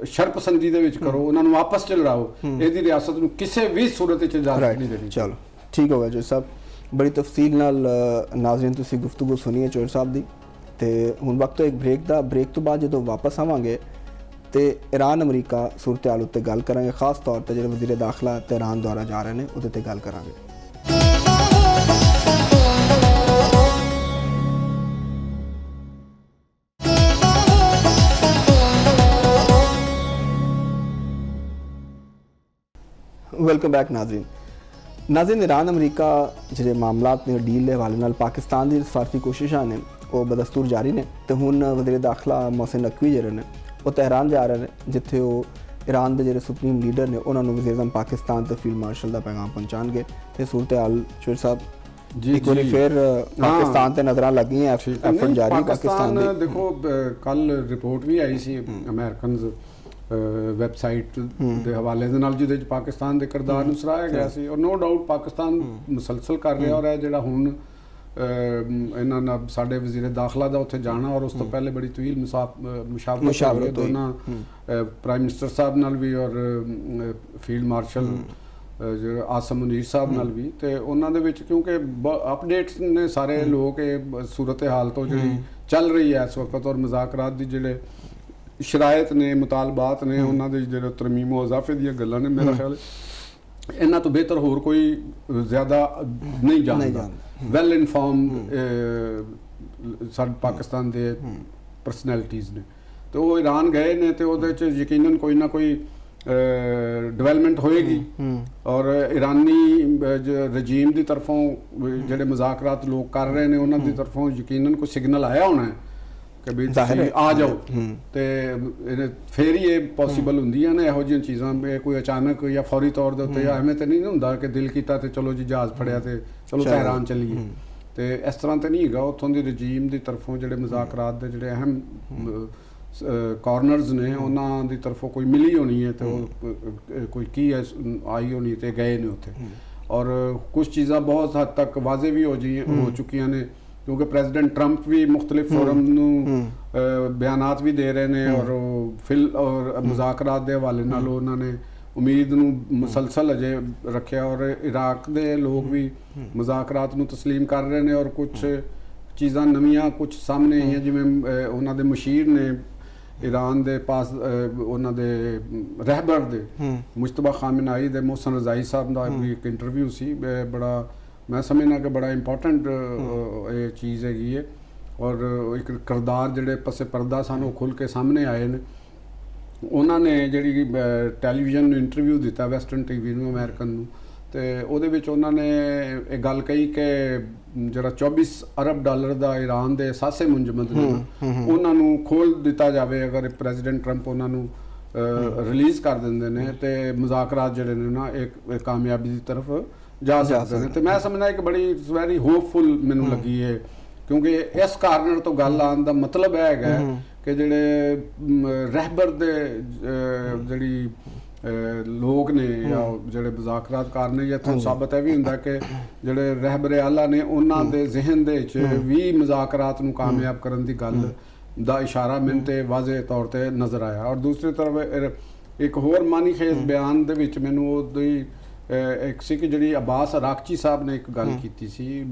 ਸ਼ਰਪਸੰਦੀ ਦੇ ਵਿੱਚ ਕਰੋ, ਉਹਨਾਂ ਨੂੰ ਆਪਸ 'ਚ ਲੜਾਓ। ਇਹਦੀ ਰਿਆਸਤ ਨੂੰ ਕਿਸੇ ਵੀ ਸੂਰਤ ਵਿੱਚ ਇਜਾਜ਼ਤ ਨਹੀਂ ਦੇਣੀ। ਚਲੋ ਠੀਕ ਹੋ ਗਿਆ ਜੀ ਸਾਹਿਬ, ਬੜੀ ਤਫਸੀਲ ਨਾਲ ਨਾਜ਼ਰੀਨ ਤੁਸੀਂ ਗੁਫ਼ਤਗੂ ਸੁਣੀ ਹੈ ਚੋਰ ਸਾਹਿਬ ਦੀ। ਤੇ ਹੁਣ ਵਕਤ ਹੈ ਇੱਕ ਬ੍ਰੇਕ ਦਾ। ਬ੍ਰੇਕ ਤੋਂ ਬਾਅਦ ਜਦੋਂ ਵਾਪਸ ਆਵਾਂਗੇ ਤੇ ਈਰਾਨ ਅਮਰੀਕਾ ਸੂਰਤ-ਹਾਲ ਉੱਤੇ ਗੱਲ ਕਰਾਂਗੇ, ਖਾਸ ਤੌਰ ਤੇ ਜਿਹੜੇ ਵਜ਼ੀਰ ਦਾਖਲਾ ਤਹਿਰਾਨ ਦੌਰਾ ਜਾ ਰਹੇ ਨੇ ਉਹਦੇ ਤੇ ਗੱਲ ਕਰਾਂਗੇ। Welcome back Nazreen. ईरान अमरीका ਜਿਹੜੇ ਮਾਮਲਾਤ ਨੇ ਡੀਲ ਦੇ ਹਵਾਲੇ ਨਾਲ ਪਾਕਿਸਤਾਨ ਦੀ ਸਫਾਰਤੀ ਕੋਸ਼ਿਸ਼ਾਂ ਨੇ ਉਹ ਬਦਸਤੂਰ ਜਾਰੀ ਨੇ। ਤੇ ਹੁਣ ਵਜ਼ੀਰ ਦਾਖਲਾ ਮੋਹਸਿਨ ਨਕवी ਜਿਹੜੇ ਨੇ ਉਹ ਤਹਿਰਾਨ ਜਾ ਰਹੇ ਨੇ, ਜਿੱਥੇ ਉਹ ईरान ਦੇ ਜਿਹੜੇ ਸੁਪਰੀਮ ਲੀਡਰ ਨੇ ਉਹਨਾਂ ਨੂੰ ਵਜ਼ੀਰ ਆਜ਼ਮ ਪਾਕਿਸਤਾਨ ਤੇ ਫੀਲਡ ਮਾਰਸ਼ਲ ਦਾ ਪੈਗਾਮ ਪਹੁੰਚਾਉਣਗੇ। ਤੇ ਸੂਰਤ-ਹਾਲ ਸ਼ੋਰ ਸਾਹਿਬ ਇੱਕ ਵਾਰੀ ਫਿਰ ਪਾਕਿਸਤਾਨ ਤੇ ਨਜ਼ਰਾਂ ਲੱਗੀਆਂ, ਐਫਰਟ ਜਾਰੀ ਪਾਕਿਸਤਾਨ ਦੇ। ਦੇਖੋ ਕੱਲ ਰਿਪੋਰਟ ਵੀ ਆਈ ਸੀ ਅਮਰੀਕਨਜ਼ ਵੈਬਸਾਈਟ ਦੇ ਹਵਾਲੇ ਦੇ ਨਾਲ, ਜਿਹਦੇ ਵਿੱਚ ਪਾਕਿਸਤਾਨ ਦੇ ਕਿਰਦਾਰ ਨੂੰ ਸਰਾਹਿਆ ਗਿਆ ਸੀ। ਔਰ ਨੋ ਡਾਊਟ ਪਾਕਿਸਤਾਨ ਮੁਸਲਸਲ ਕਰ ਰਿਹਾ। ਔਰ ਇਹ ਜਿਹੜਾ ਹੁਣ ਇਹਨਾਂ ਨਾਲ ਸਾਡੇ ਵਜ਼ੀਰ ਦਾਖਲਾ ਦਾ ਉੱਥੇ ਜਾਣਾ, ਔਰ ਉਸ ਤੋਂ ਪਹਿਲੇ ਬੜੀ ਤਵੀਲ ਮੁਸ਼ਾਵਰਤ ਦੋਨਾਂ ਪ੍ਰਾਈਮ ਮਿਨਿਸਟਰ ਸਾਹਿਬ ਨਾਲ ਵੀ ਔਰ ਫੀਲਡ ਮਾਰਸ਼ਲ ਜਿਹੜਾ ਆਸਮ ਮੁਨੀਰ ਸਾਹਿਬ ਨਾਲ ਵੀ। ਤੇ ਉਹਨਾਂ ਦੇ ਵਿੱਚ ਕਿਉਂਕਿ ਅਪਡੇਟਸ ਨੇ ਸਾਰੇ ਲੋਕ ਇਹ ਸੂਰਤ ਹਾਲ ਤੋਂ ਜਿਹੜੀ ਚੱਲ ਰਹੀ ਹੈ ਇਸ ਵਕਤ, ਔਰ ਮੁਜ਼ਾਕਰਾਤ ਦੀ ਜਿਹੜੇ ਸ਼ਰਾਇਤ ਨੇ, ਮੁਤਾਲਬਾਤ ਨੇ, ਉਹਨਾਂ ਦੇ ਜਿਹੜੇ ਤਰਮੀਮ ਇਜ਼ਾਫੇ ਦੀਆਂ ਗੱਲਾਂ ਨੇ, ਮੇਰਾ ਖਿਆਲ ਇਹਨਾਂ ਤੋਂ ਬਿਹਤਰ ਹੋਰ ਕੋਈ ਜ਼ਿਆਦਾ ਨਹੀਂ ਜਾਣਦਾ। ਵੈਲ ਇਨਫਾਰਮ ਸਾਡੇ ਪਾਕਿਸਤਾਨ ਦੇ ਪਰਸਨੈਲਿਟੀਜ਼ ਨੇ, ਤੇ ਉਹ ਈਰਾਨ ਗਏ ਨੇ ਤੇ ਉਹਦੇ 'ਚ ਯਕੀਨਨ ਕੋਈ ਨਾ ਕੋਈ ਡਿਵੈਲਪਮੈਂਟ ਹੋਏਗੀ ਔਰ ਇਰਾਨੀ ਰਜੀਮ ਦੀ ਤਰਫੋਂ ਜਿਹੜੇ ਮੁਜ਼ਾਕਰਾਤ ਲੋਕ ਕਰ ਰਹੇ ਨੇ ਉਹਨਾਂ ਦੀ ਤਰਫੋਂ ਯਕੀਨਨ ਕੋਈ ਸਿਗਨਲ ਆਇਆ ਹੋਣਾ ਹੈ ਕਿ ਵੀ ਤੁਸੀਂ ਆ ਜਾਓ ਤੇ ਫੇਰ ਹੀ ਇਹ ਪੋਸੀਬਲ ਹੁੰਦੀਆਂ ਨੇ ਇਹੋ ਜਿਹੀਆਂ ਚੀਜ਼ਾਂ। ਕੋਈ ਅਚਾਨਕ ਜਾਂ ਫੌਰੀ ਤੌਰ ਦੇ ਉੱਤੇ ਐਵੇਂ ਤੇ ਨਹੀਂ ਹੁੰਦਾ ਕਿ ਦਿਲ ਕੀਤਾ ਤੇ ਚਲੋ ਜੀ ਜਹਾਜ਼ ਫੜਿਆ ਤੇ ਚਲੋ ਤਹਿਰਾਨ ਚੱਲੀਏ, ਤੇ ਇਸ ਤਰ੍ਹਾਂ ਤੇ ਨਹੀਂ ਹੈਗਾ। ਉੱਥੋਂ ਦੀ ਰਜੀਮ ਦੀ ਤਰਫੋਂ ਜਿਹੜੇ ਮੁਜ਼ਾਕਰਾਤ ਦੇ ਜਿਹੜੇ ਅਹਿਮ ਕਾਰਨਰਸ ਨੇ ਉਹਨਾਂ ਦੀ ਤਰਫੋਂ ਕੋਈ ਮਿਲੀ ਹੋਣੀ ਹੈ ਤੇ ਉਹ ਕੋਈ ਕੀ ਆਈ ਹੋਣੀ ਤੇ ਗਏ ਨੇ ਉੱਥੇ। ਔਰ ਕੁਝ ਚੀਜ਼ਾਂ ਬਹੁਤ ਹੱਦ ਤੱਕ ਵਾਜ਼ੇ ਵੀ ਹੋ ਚੁੱਕੀਆਂ ਨੇ ਕਿਉਂਕਿ ਪ੍ਰੈਜ਼ੀਡੈਂਟ ਟਰੰਪ ਵੀ ਮੁਖਤਲਿਫ ਫੋਰਮ ਨੂੰ ਬਿਆਨਾਤ ਵੀ ਦੇ ਰਹੇ ਨੇ ਔਰ ਮੁਜ਼ਾਕਰਾਤ ਦੇ ਹਵਾਲੇ ਨਾਲ ਉਹਨਾਂ ਨੇ ਉਮੀਦ ਨੂੰ ਮੁਸਲਸਲ ਅਜੇ ਰੱਖਿਆ ਔਰ ਇਰਾਕ ਦੇ ਲੋਕ ਵੀ ਮੁਜ਼ਾਕਰਾਤ ਨੂੰ ਤਸਲੀਮ ਕਰ ਰਹੇ ਨੇ ਔਰ ਕੁਝ ਚੀਜ਼ਾਂ ਨਵੀਆਂ ਕੁਝ ਸਾਹਮਣੇ ਆਈਆਂ ਜਿਵੇਂ ਉਹਨਾਂ ਦੇ ਮੁਸ਼ੀਰ ਨੇ ਈਰਾਨ ਦੇ ਪਾਸ ਉਹਨਾਂ ਦੇ ਰਹਿਬਰ ਦੇ ਮੁਜਤਬਾ ਖਾਮੇਨਾਈ ਦੇ ਮੋਹਸਨ ਰਜ਼ਾਈ ਸਾਹਿਬ ਦਾ ਵੀ ਇੱਕ ਇੰਟਰਵਿਊ ਸੀ। ਬੜਾ ਮੈਂ ਸਮਝਣਾ ਕਿ ਬੜਾ ਇੰਪੋਰਟੈਂਟ ਇਹ ਚੀਜ਼ ਹੈਗੀ ਹੈ ਔਰ ਇੱਕ ਕਿਰਦਾਰ ਜਿਹੜੇ ਪਸੇ ਪਰਦਾ ਸਾਨੂੰ ਖੁੱਲ੍ਹ ਕੇ ਸਾਹਮਣੇ ਆਏ ਨੇ। ਉਹਨਾਂ ਨੇ ਜਿਹੜੀ ਟੈਲੀਵਿਜ਼ਨ ਨੂੰ ਇੰਟਰਵਿਊ ਦਿੱਤਾ ਵੈਸਟਰਨ ਟੀਵੀ ਨੂੰ ਅਮਰੀਕਨ ਨੂੰ, ਤੇ ਉਹਦੇ ਵਿੱਚ ਉਹਨਾਂ ਨੇ ਇਹ ਗੱਲ ਕਹੀ ਕਿ ਜਿਹੜਾ 24 ਅਰਬ ਡਾਲਰ ਦਾ ਈਰਾਨ ਦੇ ਸਾਸੇ ਮੁੰਜਮਦ ਨੇ ਉਹਨਾਂ ਨੂੰ ਖੋਲ੍ਹ ਦਿੱਤਾ ਜਾਵੇ ਅਗਰ ਪ੍ਰੈਜ਼ੀਡੈਂਟ ਟਰੰਪ ਉਹਨਾਂ ਨੂੰ ਰਿਲੀਜ਼ ਕਰ ਦਿੰਦੇ ਨੇ ਤੇ ਮੁਜ਼ਾਕਰਾਤ ਜਿਹੜੇ ਨੇ ਨਾ ਇੱਕ ਕਾਮਯਾਬੀ ਦੀ ਤਰਫ ਜਾ ਸਕਦੇ ਨੇ। ਤੇ ਮੈਂ ਸਮਝਦਾ ਇੱਕ ਬੜੀ ਵੈਰੀ ਹੋਪਫੁਲ ਮੈਨੂੰ ਲੱਗੀ ਹੈ ਕਿਉਂਕਿ ਇਸ ਕਾਰਨ ਤੋਂ ਗੱਲ ਆਉਣ ਦਾ ਮਤਲਬ ਇਹ ਹੈਗਾ ਕਿ ਜਿਹੜੇ ਰਹਿਬਰ ਦੇ ਜਿਹੜੀ ਲੋਕ ਨੇ ਜਾਂ ਜਿਹੜੇ ਮੁਜ਼ਾਕਰਾਤਕਾਰ ਨੇ ਇੱਥੋਂ ਸਾਬਤ ਇਹ ਵੀ ਹੁੰਦਾ ਕਿ ਜਿਹੜੇ ਰਹਿਬਰ ਆਲਾ ਨੇ ਉਹਨਾਂ ਦੇ ਜ਼ਿਹਨ ਦੇ ਵਿੱਚ ਵੀ ਮੁਜ਼ਾਕਰਾਤ ਨੂੰ ਕਾਮਯਾਬ ਕਰਨ ਦੀ ਗੱਲ ਦਾ ਇਸ਼ਾਰਾ ਮੈਨੂੰ ਤੇ ਵਾਜ਼ੇ ਤੌਰ ਤੇ ਨਜ਼ਰ ਆਇਆ। ਔਰ ਦੂਸਰੀ ਤਰਫ ਇੱਕ ਹੋਰ ਮਾਨੀ ਖੇਜ਼ ਬਿਆਨ ਦੇ ਵਿੱਚ ਮੈਨੂੰ ਉਹਦੀ ਇੱਕ ਸੀ ਕਿ ਜਿਹੜੀ ਅਬਾਸ ਅਰਾਕਚੀ ਸਾਹਿਬ ਨੇ ਇੱਕ ਗੱਲ ਕੀਤੀ ਸੀ।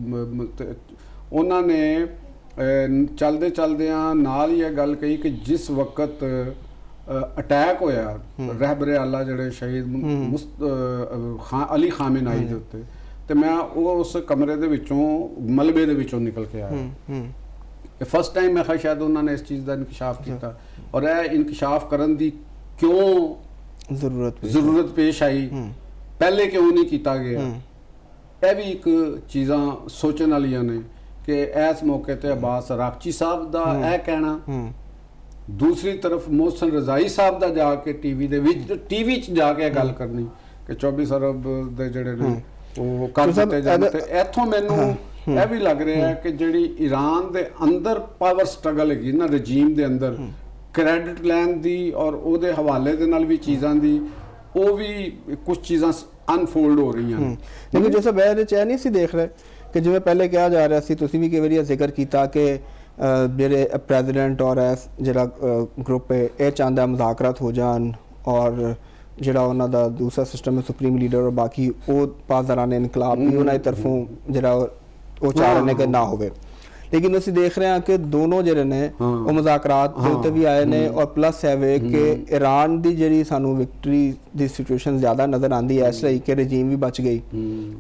ਉਹਨਾਂ ਨੇ ਚਲਦੇ ਚਲਦਿਆਂ ਨਾਲ ਹੀ ਇਹ ਗੱਲ ਕਹੀ ਕਿ ਜਿਸ ਵਕਤ ਅਟੈਕ ਹੋਇਆ ਰਹਿਬਰ ਆਲਾ ਜਿਹੜੇ ਸ਼ਹੀਦ ਅਲੀ ਖਾਮੇਨਾਈ ਦੇ ਉੱਤੇ, ਤੇ ਮੈਂ ਉਸ ਕਮਰੇ ਦੇ ਵਿੱਚੋਂ ਮਲਬੇ ਦੇ ਵਿੱਚੋਂ ਨਿਕਲ ਕੇ ਆਇਆ। ਫਸਟ ਟਾਈਮ ਮੈਂ ਕਿਹਾ ਸ਼ਾਇਦ ਉਹਨਾਂ ਨੇ ਇਸ ਚੀਜ਼ ਦਾ ਇਨਕਸ਼ਾਫ ਕੀਤਾ ਔਰ ਇਹ ਇਨਕਸ਼ਾਫ ਕਰਨ ਦੀ ਕਿਉਂ ਜ਼ਰੂਰਤ ਪੇਸ਼ ਆਈ, ਪਹਿਲੇ ਕਿਉਂ ਨਹੀਂ ਕੀਤਾ ਗਿਆ, ਇਹ ਵੀ ਇੱਕ ਚੀਜ਼ਾਂ ਸੋਚਣ ਵਾਲੀਆਂ ਨੇ ਕਿ ਇਸ ਮੌਕੇ ਤੇ ਅਬਾਸ ਅਰਾਕਚੀ ਸਾਹਿਬ ਦਾ ਇਹ ਕਹਿਣਾ, ਦੂਸਰੀ ਤਰਫ ਮੋਹਸਨ ਰਜ਼ਾਈ ਸਾਹਿਬ ਦਾ ਜਾ ਕੇ ਟੀਵੀ 'ਚ ਜਾ ਕੇ ਗੱਲ ਕਰਨੀ ਕਿ 24 ਅਰਬ ਦੇ ਜਿਹੜੇ ਨੇ ਉਹ ਕਰ ਦਿੱਤੇ ਜਾਂਦੇ। ਤੇ ਇੱਥੋਂ ਮੈਨੂੰ ਇਹ ਵੀ ਲੱਗ ਰਿਹਾ ਹੈ ਕਿ ਜਿਹੜੀ ਈਰਾਨ ਦੇ ਅੰਦਰ ਪਾਵਰ ਸਟਰਗਲ ਹੈਗੀ ਨਾ ਰਜੀਮ ਦੇ ਅੰਦਰ ਕ੍ਰੈਡਿਟ ਲੈਣ ਦੀ ਔਰ ਉਹਦੇ ਹਵਾਲੇ ਦੇ ਨਾਲ ਵੀ ਚੀਜ਼ਾਂ ਦੀ ਉਹ ਵੀ ਕੁਝ ਚੀਜ਼ਾਂ ਅਨਫੋਲਡ ਹੋ ਰਹੀਆਂ ਨੇ। ਲੇਕਿਨ ਜਿਵੇਂ ਬਹਿਰ ਚ ਨਹੀਂ ਸੀ ਦੇਖ ਰਹੇ ਕਿ ਜਿਵੇਂ ਪਹਿਲੇ ਕਿਹਾ ਜਾ ਰਿਹਾ ਸੀ, ਤੁਸੀਂ ਵੀ ਕਈ ਵਾਰੀ ਜ਼ਿਕਰ ਕੀਤਾ ਕਿ ਜਿਹੜੇ ਪ੍ਰੈਜ਼ੀਡੈਂਟ ਔਰ ਜਿਹੜਾ ਗਰੁੱਪ ਹੈ ਇਹ ਚਾਹੁੰਦਾ ਮੁਜ਼ਾਕਰਾਤ ਹੋ ਜਾਣ ਔਰ ਜਿਹੜਾ ਉਹਨਾਂ ਦਾ ਦੂਸਰਾ ਸਿਸਟਮ ਹੈ ਸੁਪਰੀਮ ਲੀਡਰ ਔਰ ਬਾਕੀ ਉਹ ਪਾਸਦਾਰਾਨੇ ਇਨਕਲਾਬ ਵੀ ਉਹਨਾਂ ਦੀ ਤਰਫੋਂ ਜਿਹੜਾ ਉਹ ਚਾਹ ਰਹੇ ਨੇ ਕਿ ਨਾ ਹੋਵੇ। ਲੇਕਿਨ ਅਸੀਂ ਦੇਖ ਰਹੇ ਹਾਂ ਕਿ ਦੋਨੋਂ ਜਿਹੜੇ ਨੇ ਉਹ ਮੁਜ਼ਾਕਰਾਤ ਦੇ ਉੱਤੇ ਵੀ ਆਏ ਨੇ ਔਰ ਪਲੱਸ ਹੈ ਵੇ ਕਿ ਈਰਾਨ ਦੀ ਜਿਹੜੀ ਸਾਨੂੰ ਵਿਕਟਰੀ ਦੀ ਸਿਚੁਏਸ਼ਨ ਜ਼ਿਆਦਾ ਨਜ਼ਰ ਆਉਂਦੀ ਹੈ ਇਸ ਲਈ ਕਿ ਰਜੀਮ ਵੀ ਬਚ ਗਈ,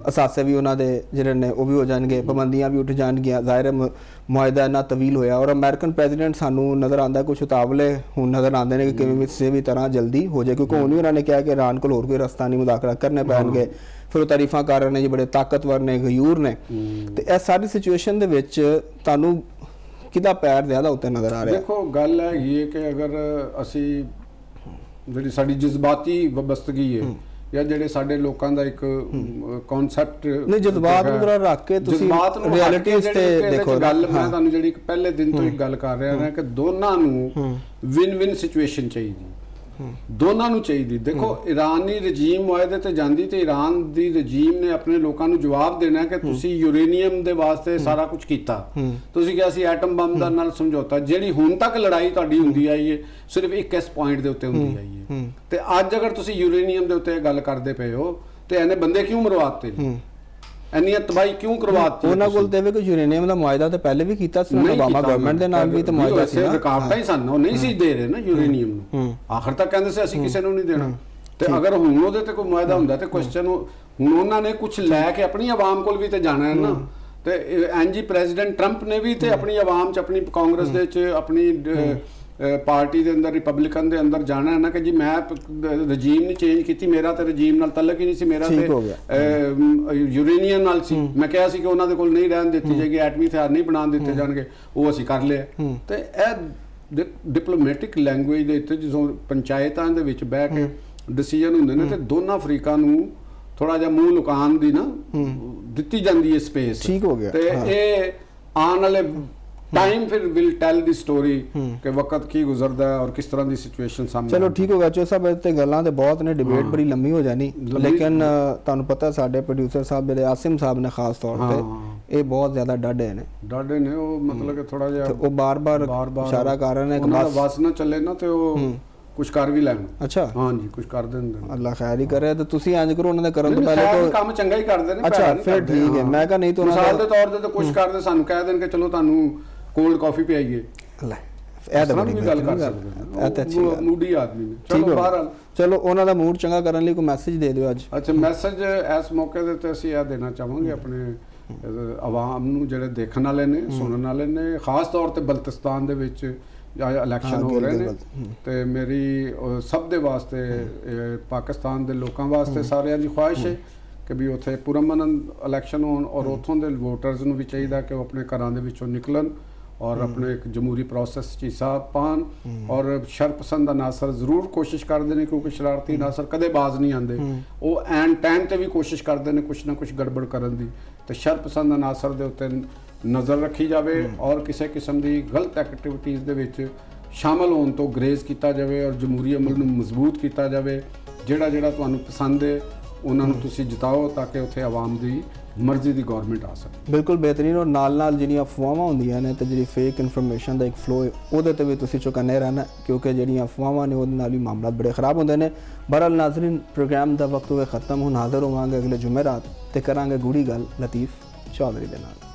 ਅਸਾਸੇ ਵੀ ਉਹਨਾਂ ਦੇ ਜਿਹੜੇ ਨੇ ਉਹ ਵੀ ਹੋ ਜਾਣਗੇ, ਪਾਬੰਦੀਆਂ ਵੀ ਉੱਠ ਜਾਣਗੀਆਂ। ਜ਼ਾਹਿਰ ਮੁਆਹਦਾ ਇੰਨਾ ਤਵੀਲ ਹੋਇਆ ਔਰ ਅਮਰੀਕਨ ਪ੍ਰੈਜ਼ੀਡੈਂਟ ਸਾਨੂੰ ਨਜ਼ਰ ਆਉਂਦਾ ਕੁਛ ਉਤਾਵਲੇ ਹੁਣ ਨਜ਼ਰ ਆਉਂਦੇ ਨੇ ਕਿ ਕਿਵੇਂ ਕਿਸੇ ਵੀ ਤਰ੍ਹਾਂ ਜਲਦੀ ਹੋ ਜਾਏ ਕਿਉਂਕਿ ਹੁਣ ਵੀ ਉਹਨਾਂ ਨੇ ਕਿਹਾ ਕਿ ਈਰਾਨ ਕੋਲ ਹੋਰ ਕੋਈ ਰਸਤਾ ਨਹੀਂ, ਮੁਜ਼ਾਕਰਾਤ ਕਰਨੇ ਪੈਣਗੇ। ਫਿਰ ਉਹ ਤਾਰੀਫਾਂ ਕਰ ਰਹੇ ਨੇ ਜੀ ਬੜੇ ਤਾਕਤਵਰ ਨੇ, ਗਯੂਰ ਨੇ। ਤੇ ਇਹ ਸਾਰੀ ਸਿਚੁਏਸ਼ਨ ਦੇ ਵਿੱਚ ਤੁਹਾਨੂੰ ਕਿਹਦਾ ਪੈਰ ਜ਼ਿਆਦਾ ਉੱਤੇ ਨਜ਼ਰ ਆ ਰਿਹਾ? ਦੇਖੋ ਗੱਲ ਹੈਗੀ ਹੈ ਕਿ ਅਗਰ ਅਸੀਂ ਜਿਹੜੀ ਸਾਡੀ ਜਜ਼ਬਾਤੀ ਵਬਸਤਗੀ ਹੈ ਜਾਂ ਜਿਹੜੇ ਸਾਡੇ ਲੋਕਾਂ ਦਾ ਇੱਕ ਕਨਸੈਪਟ ਨਹੀਂ ਜਜ਼ਬਾਤ ਨੂੰ ਜਰਾ ਰੱਖ ਕੇ ਤੁਸੀਂ ਰਿਐਲਿਟੀ ਤੇ ਦੇਖੋ ਗੱਲ ਮੈਂ ਤੁਹਾਨੂੰ ਜਿਹੜੀ ਪਹਿਲੇ ਦਿਨ ਤੋਂ ਇੱਕ ਗੱਲ ਕਰ ਰਿਹਾ ਹਾਂ ਕਿ ਦੋਨਾਂ ਨੂੰ ਵਿਨ ਵਿਨ ਸਿਚੁਏਸ਼ਨ ਚਾਹੀਦੀ, ਦੋਨਾਂ ਨੂੰ ਚਾਹੀਦੀ। ਦੇਖੋ ਇਰਾਨੀ ਰਜੀਮ ਮੁਆਹਦੇ ਤੇ ਜਾਂਦੀ ਤੇ ਈਰਾਨ ਦੀ ਰਜੀਮ ਨੇ ਆਪਣੇ ਲੋਕਾਂ ਨੂੰ ਜਵਾਬ ਦੇਣਾ ਕਿ ਤੁਸੀਂ ਯੂਰੇਨੀਅਮ ਦੇ ਵਾਸਤੇ ਸਾਰਾ ਕੁਝ ਕੀਤਾ, ਤੁਸੀਂ ਕਿਹਾ ਸੀ ਐਟਮ ਬੰਬ ਦਾ ਨਾਲ ਸਮਝੌਤਾ। ਜਿਹੜੀ ਹੁਣ ਤੱਕ ਲੜਾਈ ਤੁਹਾਡੀ ਹੁੰਦੀ ਆਈ ਹੈ ਸਿਰਫ ਇੱਕ ਇਸ ਪੁਆਇੰਟ ਦੇ ਉੱਤੇ ਹੁੰਦੀ ਆਈ ਹੈ ਤੇ ਅੱਜ ਅਗਰ ਤੁਸੀਂ ਯੂਰੇਨੀਅਮ ਦੇ ਉੱਤੇ ਗੱਲ ਕਰਦੇ ਪਏ ਹੋ ਤੇ ਇਹਨੇ ਬੰਦੇ ਕਿਉਂ ਮਰਵਾਤੇ, ਇੰਨੀਆਂ ਤਬਾਹੀ ਕਿਉਂ ਕਰਵਾਤੀ? ਉਹਨਾਂ ਕੋਲ ਤੇ ਵੀ ਕੋਈ ਯੂਰੇਨੀਅਮ ਦਾ ਮੁਆਹਦਾ ਤੇ ਪਹਿਲੇ ਵੀ ਕੀਤਾ ਸੀ ਓਬਾਮਾ ਗਵਰਨਮੈਂਟ ਦੇ ਨਾਲ ਵੀ ਤੇ ਮੁਆਹਦਾ ਸੀ ਨਾ, ਰੁਕਾਵਟਾਂ ਹੀ ਸਨ, ਉਹ ਨਹੀਂ ਸੀ ਦੇ ਰਹੇ ਨਾ ਯੂਰੇਨੀਅਮ ਨੂੰ। ਆਖਰ ਤੱਕ ਕਹਿੰਦੇ ਸੀ ਅਸੀਂ ਕਿਸੇ ਨੂੰ ਨਹੀਂ ਦੇਣਾ ਤੇ ਅਗਰ ਹੁਣ ਉਹਦੇ ਤੇ ਕੋਈ ਮੁਆਹਦਾ ਹੁੰਦਾ ਤੇ ਕੁਐਸਚਨ ਹੁਣ ਉਹਨਾਂ ਨੇ ਕੁਝ ਲੈ ਕੇ ਆਪਣੀ ਆਵਾਮ ਕੋਲ ਵੀ ਤੇ ਜਾਣਾ ਹੈ ਨਾ। ਤੇ ਐਨਜੀ ਪ੍ਰੈਜ਼ੀਡੈਂਟ ਟਰੰਪ ਨੇ ਵੀ ਤੇ ਆਪਣੀ ਆਵਾਮ 'ਚ ਆਪਣੀ ਕਾਂਗਰਸ ਦੇ 'ਚ ਆਪਣੀ ਪਾਰਟੀ ਦੇ ਅੰਦਰ ਰਿਪਬਲਿਕਨ ਦੇ ਅੰਦਰ ਜਾਣਾ ਹੈ ਨਾ ਕਿ ਜੀ ਮੈਂ ਰਜੀਮ ਨਹੀਂ ਚੇਂਜ ਕੀਤੀ, ਮੇਰਾ ਤੇ ਰਜੀਮ ਨਾਲ ਤਲਕ ਹੀ ਨਹੀਂ ਸੀ, ਮੇਰਾ ਠੀਕ ਹੋ ਤੇ ਯੂਰੇਨੀਅਨ ਨਾਲ ਸੀ। ਮੈਂ ਕਿਹਾ ਸੀ ਕਿ ਉਹਨਾਂ ਦੇ ਕੋਲ ਨਹੀਂ ਰਹਿਣ ਦਿੱਤੀ ਜਾਏਗੀ, ਐਟਮੀ ਹਥਿਆਰ ਨਹੀਂ ਬਣਾਉਣ ਦਿੱਤੇ ਜਾਣਗੇ, ਉਹ ਅਸੀਂ ਕਰ ਲਿਆ। ਤੇ ਇਹ ਡਿਪਲੋਮੈਟਿਕ ਲੈਂਗੁਏਜ ਦੇ ਉੱਤੇ ਜਦੋਂ ਪੰਚਾਇਤਾਂ ਦੇ ਵਿੱਚ ਬਹਿ ਕੇ ਡਿਸੀਜਨ ਹੁੰਦੇ ਨੇ ਤੇ ਦੋਨਾਂ ਅਫਰੀਕਾ ਨੂੰ ਥੋੜਾ ਜਿਹਾ ਮੂੰਹ ਲੁਕਾਉਣ ਦੀ ਨਾ ਦਿੱਤੀ ਜਾਂਦੀ ਹੈ ਸਪੇਸ। ਠੀਕ ਹੋ ਗਿਆ। ਤੇ ਇਹ ਆਉਣ ਵਾਲੇ ਟਾਈਮ ਫਿਰ ਵਿਲ ਟੈਲ ਦੀ ਸਟੋਰੀ ਕਿ ਵਕਤ ਕੀ ਗੁਜ਼ਰਦਾ ਹੈ ਔਰ ਕਿਸ ਤਰ੍ਹਾਂ ਦੀ ਸਿਚੁਏਸ਼ਨ ਸਾਹਮਣੇ। ਚਲੋ ਠੀਕ ਹੋ ਗਿਆ ਚੋ ਸਾਹਿਬ, ਤੇ ਗੱਲਾਂ ਤੇ ਬਹੁਤ ਨੇ, ਡਿਬੇਟ ਬੜੀ ਲੰਮੀ ਹੋ ਜਾਣੀ, ਲੇਕਿਨ ਤੁਹਾਨੂੰ ਪਤਾ ਸਾਡੇ ਪ੍ਰੋਡਿਊਸਰ ਸਾਹਿਬ ਜਿਹੜੇ ਆਸਿਮ ਸਾਹਿਬ ਨੇ ਖਾਸ ਤੌਰ ਤੇ ਇਹ ਬਹੁਤ ਜ਼ਿਆਦਾ ਡਾਢੇ ਨੇ ਉਹ ਮਤਲਬ ਕਿ ਥੋੜਾ ਜਿਹਾ ਉਹ ਬਾਰ-ਬਾਰ ਇਸ਼ਾਰਾ ਕਰ ਰਹੇ ਨੇ ਕਿ ਬਸ ਵਾਸ ਨਾ ਚੱਲੇ ਨਾ ਤੇ ਉਹ ਕੁਝ ਕਰ ਵੀ ਲੈਣ। ਅੱਛਾ, ਹਾਂਜੀ, ਕੁਝ ਕਰ ਦਿੰਦੇ ਨੇ। ਅੱਲਾ ਖੈਰ ਹੀ ਕਰੇ। ਤੇ ਤੁਸੀਂ ਇੰਜ ਕਰੋ, ਉਹਨਾਂ ਦੇ ਕਰਨ ਤੋਂ ਪਹਿਲੇ ਤਾਂ ਕੰਮ ਚੰਗਾ ਹੀ ਕਰਦੇ ਨੇ। ਅੱਛਾ, ਫਿਰ ਠੀਕ ਹੈ। ਮੈਂ ਕਹਾਂ ਨਹੀਂ ਤਾਂ ਮਿਸਾਲ ਦੇ ਤੌਰ ਤੇ ਕੁਝ ਕਰਦੇ, ਸਾਨੂੰ ਕਹਿ ਦੇਣ ਕਿ ਚਲੋ ਤੁਹਾਨੂੰ ਕੋਲਡ ਕਾਫੀ ਪਿਆਈਏ, ਅੱਲਾ ਇਹ ਤਾਂ ਬੜੀ ਗੱਲ ਕਰ ਸਕਦੇ ਨੇ। ਇਹ ਤਾਂ ਅੱਛੀ ਗੱਲ, ਮੂਡੀ ਆਦਮੀ ਨੇ। ਚਲੋ ਬਾਹਰ, ਚਲੋ ਉਹਨਾਂ ਦਾ ਮੂਡ ਚੰਗਾ ਕਰਨ ਲਈ ਕੋਈ ਮੈਸੇਜ ਦੇ ਦਿਓ ਅੱਜ। ਅੱਛਾ, ਮੈਸੇਜ ਇਸ ਮੌਕੇ ਦੇ ਉੱਤੇ ਅਸੀਂ ਇਹ ਦੇਣਾ ਚਾਹਾਂਗੇ ਆਪਣੇ ਆਵਾਮ ਨੂੰ, ਜਿਹੜੇ ਦੇਖਣ ਵਾਲੇ ਨੇ, ਸੁਣਨ ਵਾਲੇ ਨੇ, ਖਾਸ ਤੌਰ ਤੇ ਬਲਤਿਸਤਾਨ ਦੇ ਵਿੱਚ ਇਲੈਕਸ਼ਨ ਹੋ ਰਹੇ ਨੇ, ਤੇ ਮੇਰੀ ਸਭ ਦੇ ਵਾਸਤੇ, ਪਾਕਿਸਤਾਨ ਦੇ ਲੋਕਾਂ ਵਾਸਤੇ ਸਾਰਿਆਂ ਦੀ ਖੁਆਇਸ਼ ਹੈ ਕਿ ਵੀ ਉੱਥੇ ਪੁਰਅਮਨ ਇਲੈਕਸ਼ਨ ਹੋਣ ਔਰ ਉੱਥੋਂ ਦੇ ਵੋਟਰਸ ਨੂੰ ਵੀ ਚਾਹੀਦਾ ਕਿ ਉਹ ਆਪਣੇ ਘਰਾਂ ਦੇ ਵਿੱਚੋਂ ਨਿਕਲਣ ਔਰ ਆਪਣੇ ਇੱਕ ਜਮਹੂਰੀ ਪ੍ਰੋਸੈਸ 'ਚ ਹਿੱਸਾ ਪਾਉਣ। ਔਰ ਸ਼ਰਪਸੰਦ ਅਨਾਸਰ ਜ਼ਰੂਰ ਕੋਸ਼ਿਸ਼ ਕਰਦੇ ਨੇ, ਕਿਉਂਕਿ ਸ਼ਰਾਰਤੀ ਅਨਾਸਰ ਕਦੇ ਬਾਜ਼ ਨਹੀਂ ਆਉਂਦੇ, ਉਹ ਐਨ ਟਾਈਮ ਤੇ ਵੀ ਕੋਸ਼ਿਸ਼ ਕਰਦੇ ਨੇ ਕੁਛ ਨਾ ਕੁਛ ਗੜਬੜ ਕਰਨ ਦੀ। ਤੇ ਸ਼ਰਪਸੰਦ ਅਨਾਸਰ ਦੇ ਉੱਤੇ ਨਜ਼ਰ ਰੱਖੀ ਜਾਵੇ ਔਰ ਕਿਸੇ ਕਿਸਮ ਦੀ ਗਲਤ ਐਕਟੀਵਿਟੀਜ਼ ਦੇ ਵਿੱਚ ਸ਼ਾਮਲ ਹੋਣ ਤੋਂ ਗਰੇਜ਼ ਕੀਤਾ ਜਾਵੇ ਔਰ ਜਮਹੂਰੀ ਅਮਲ ਨੂੰ ਮਜ਼ਬੂਤ ਕੀਤਾ ਜਾਵੇ। ਜਿਹੜਾ ਤੁਹਾਨੂੰ ਪਸੰਦ ਹੈ ਉਹਨਾਂ ਨੂੰ ਤੁਸੀਂ ਜਿਤਾਓ ਤਾਂ ਕਿ ਉੱਥੇ ਆਵਾਮ ਦੀ ਮਰਜ਼ੀ ਦੀ ਗਵਰਨਮੈਂਟ ਆ ਸਕੇ। ਬਿਲਕੁਲ ਬਿਹਤਰੀਨ। ਔਰ ਨਾਲ ਜਿਹੜੀਆਂ ਅਫਵਾਹਾਂ ਹੁੰਦੀਆਂ ਨੇ ਤੇ ਜਿਹੜੀ ਫੇਕ ਇਨਫੋਰਮੇਸ਼ਨ ਦਾ ਇੱਕ ਫਲੋ ਹੈ, ਉਹਦੇ ਤੇ ਵੀ ਤੁਸੀਂ ਚੁਕੰਨੇ ਰਹਿਣਾ, ਕਿਉਂਕਿ ਜਿਹੜੀਆਂ ਅਫਵਾਹਾਂ ਨੇ ਉਹਦੇ ਨਾਲ ਵੀ ਮਾਮਲਾਤ ਬੜੇ ਖਰਾਬ ਹੁੰਦੇ ਨੇ। ਬਹਰਹਾਲ ਨਾਜ਼ਰੀਨ, ਪ੍ਰੋਗਰਾਮ ਦਾ ਵਕਤ ਹੋਵੇ ਖਤਮ। ਹੁਣ ਹਾਜ਼ਰ ਹੋਵਾਂਗੇ ਅਗਲੇ ਜੁਮੇਰਾਤ ਤੇ ਕਰਾਂਗੇ ਗੂੜੀ ਗੱਲ ਲਤੀਫ ਚੌਧਰੀ ਦੇ ਨਾਲ।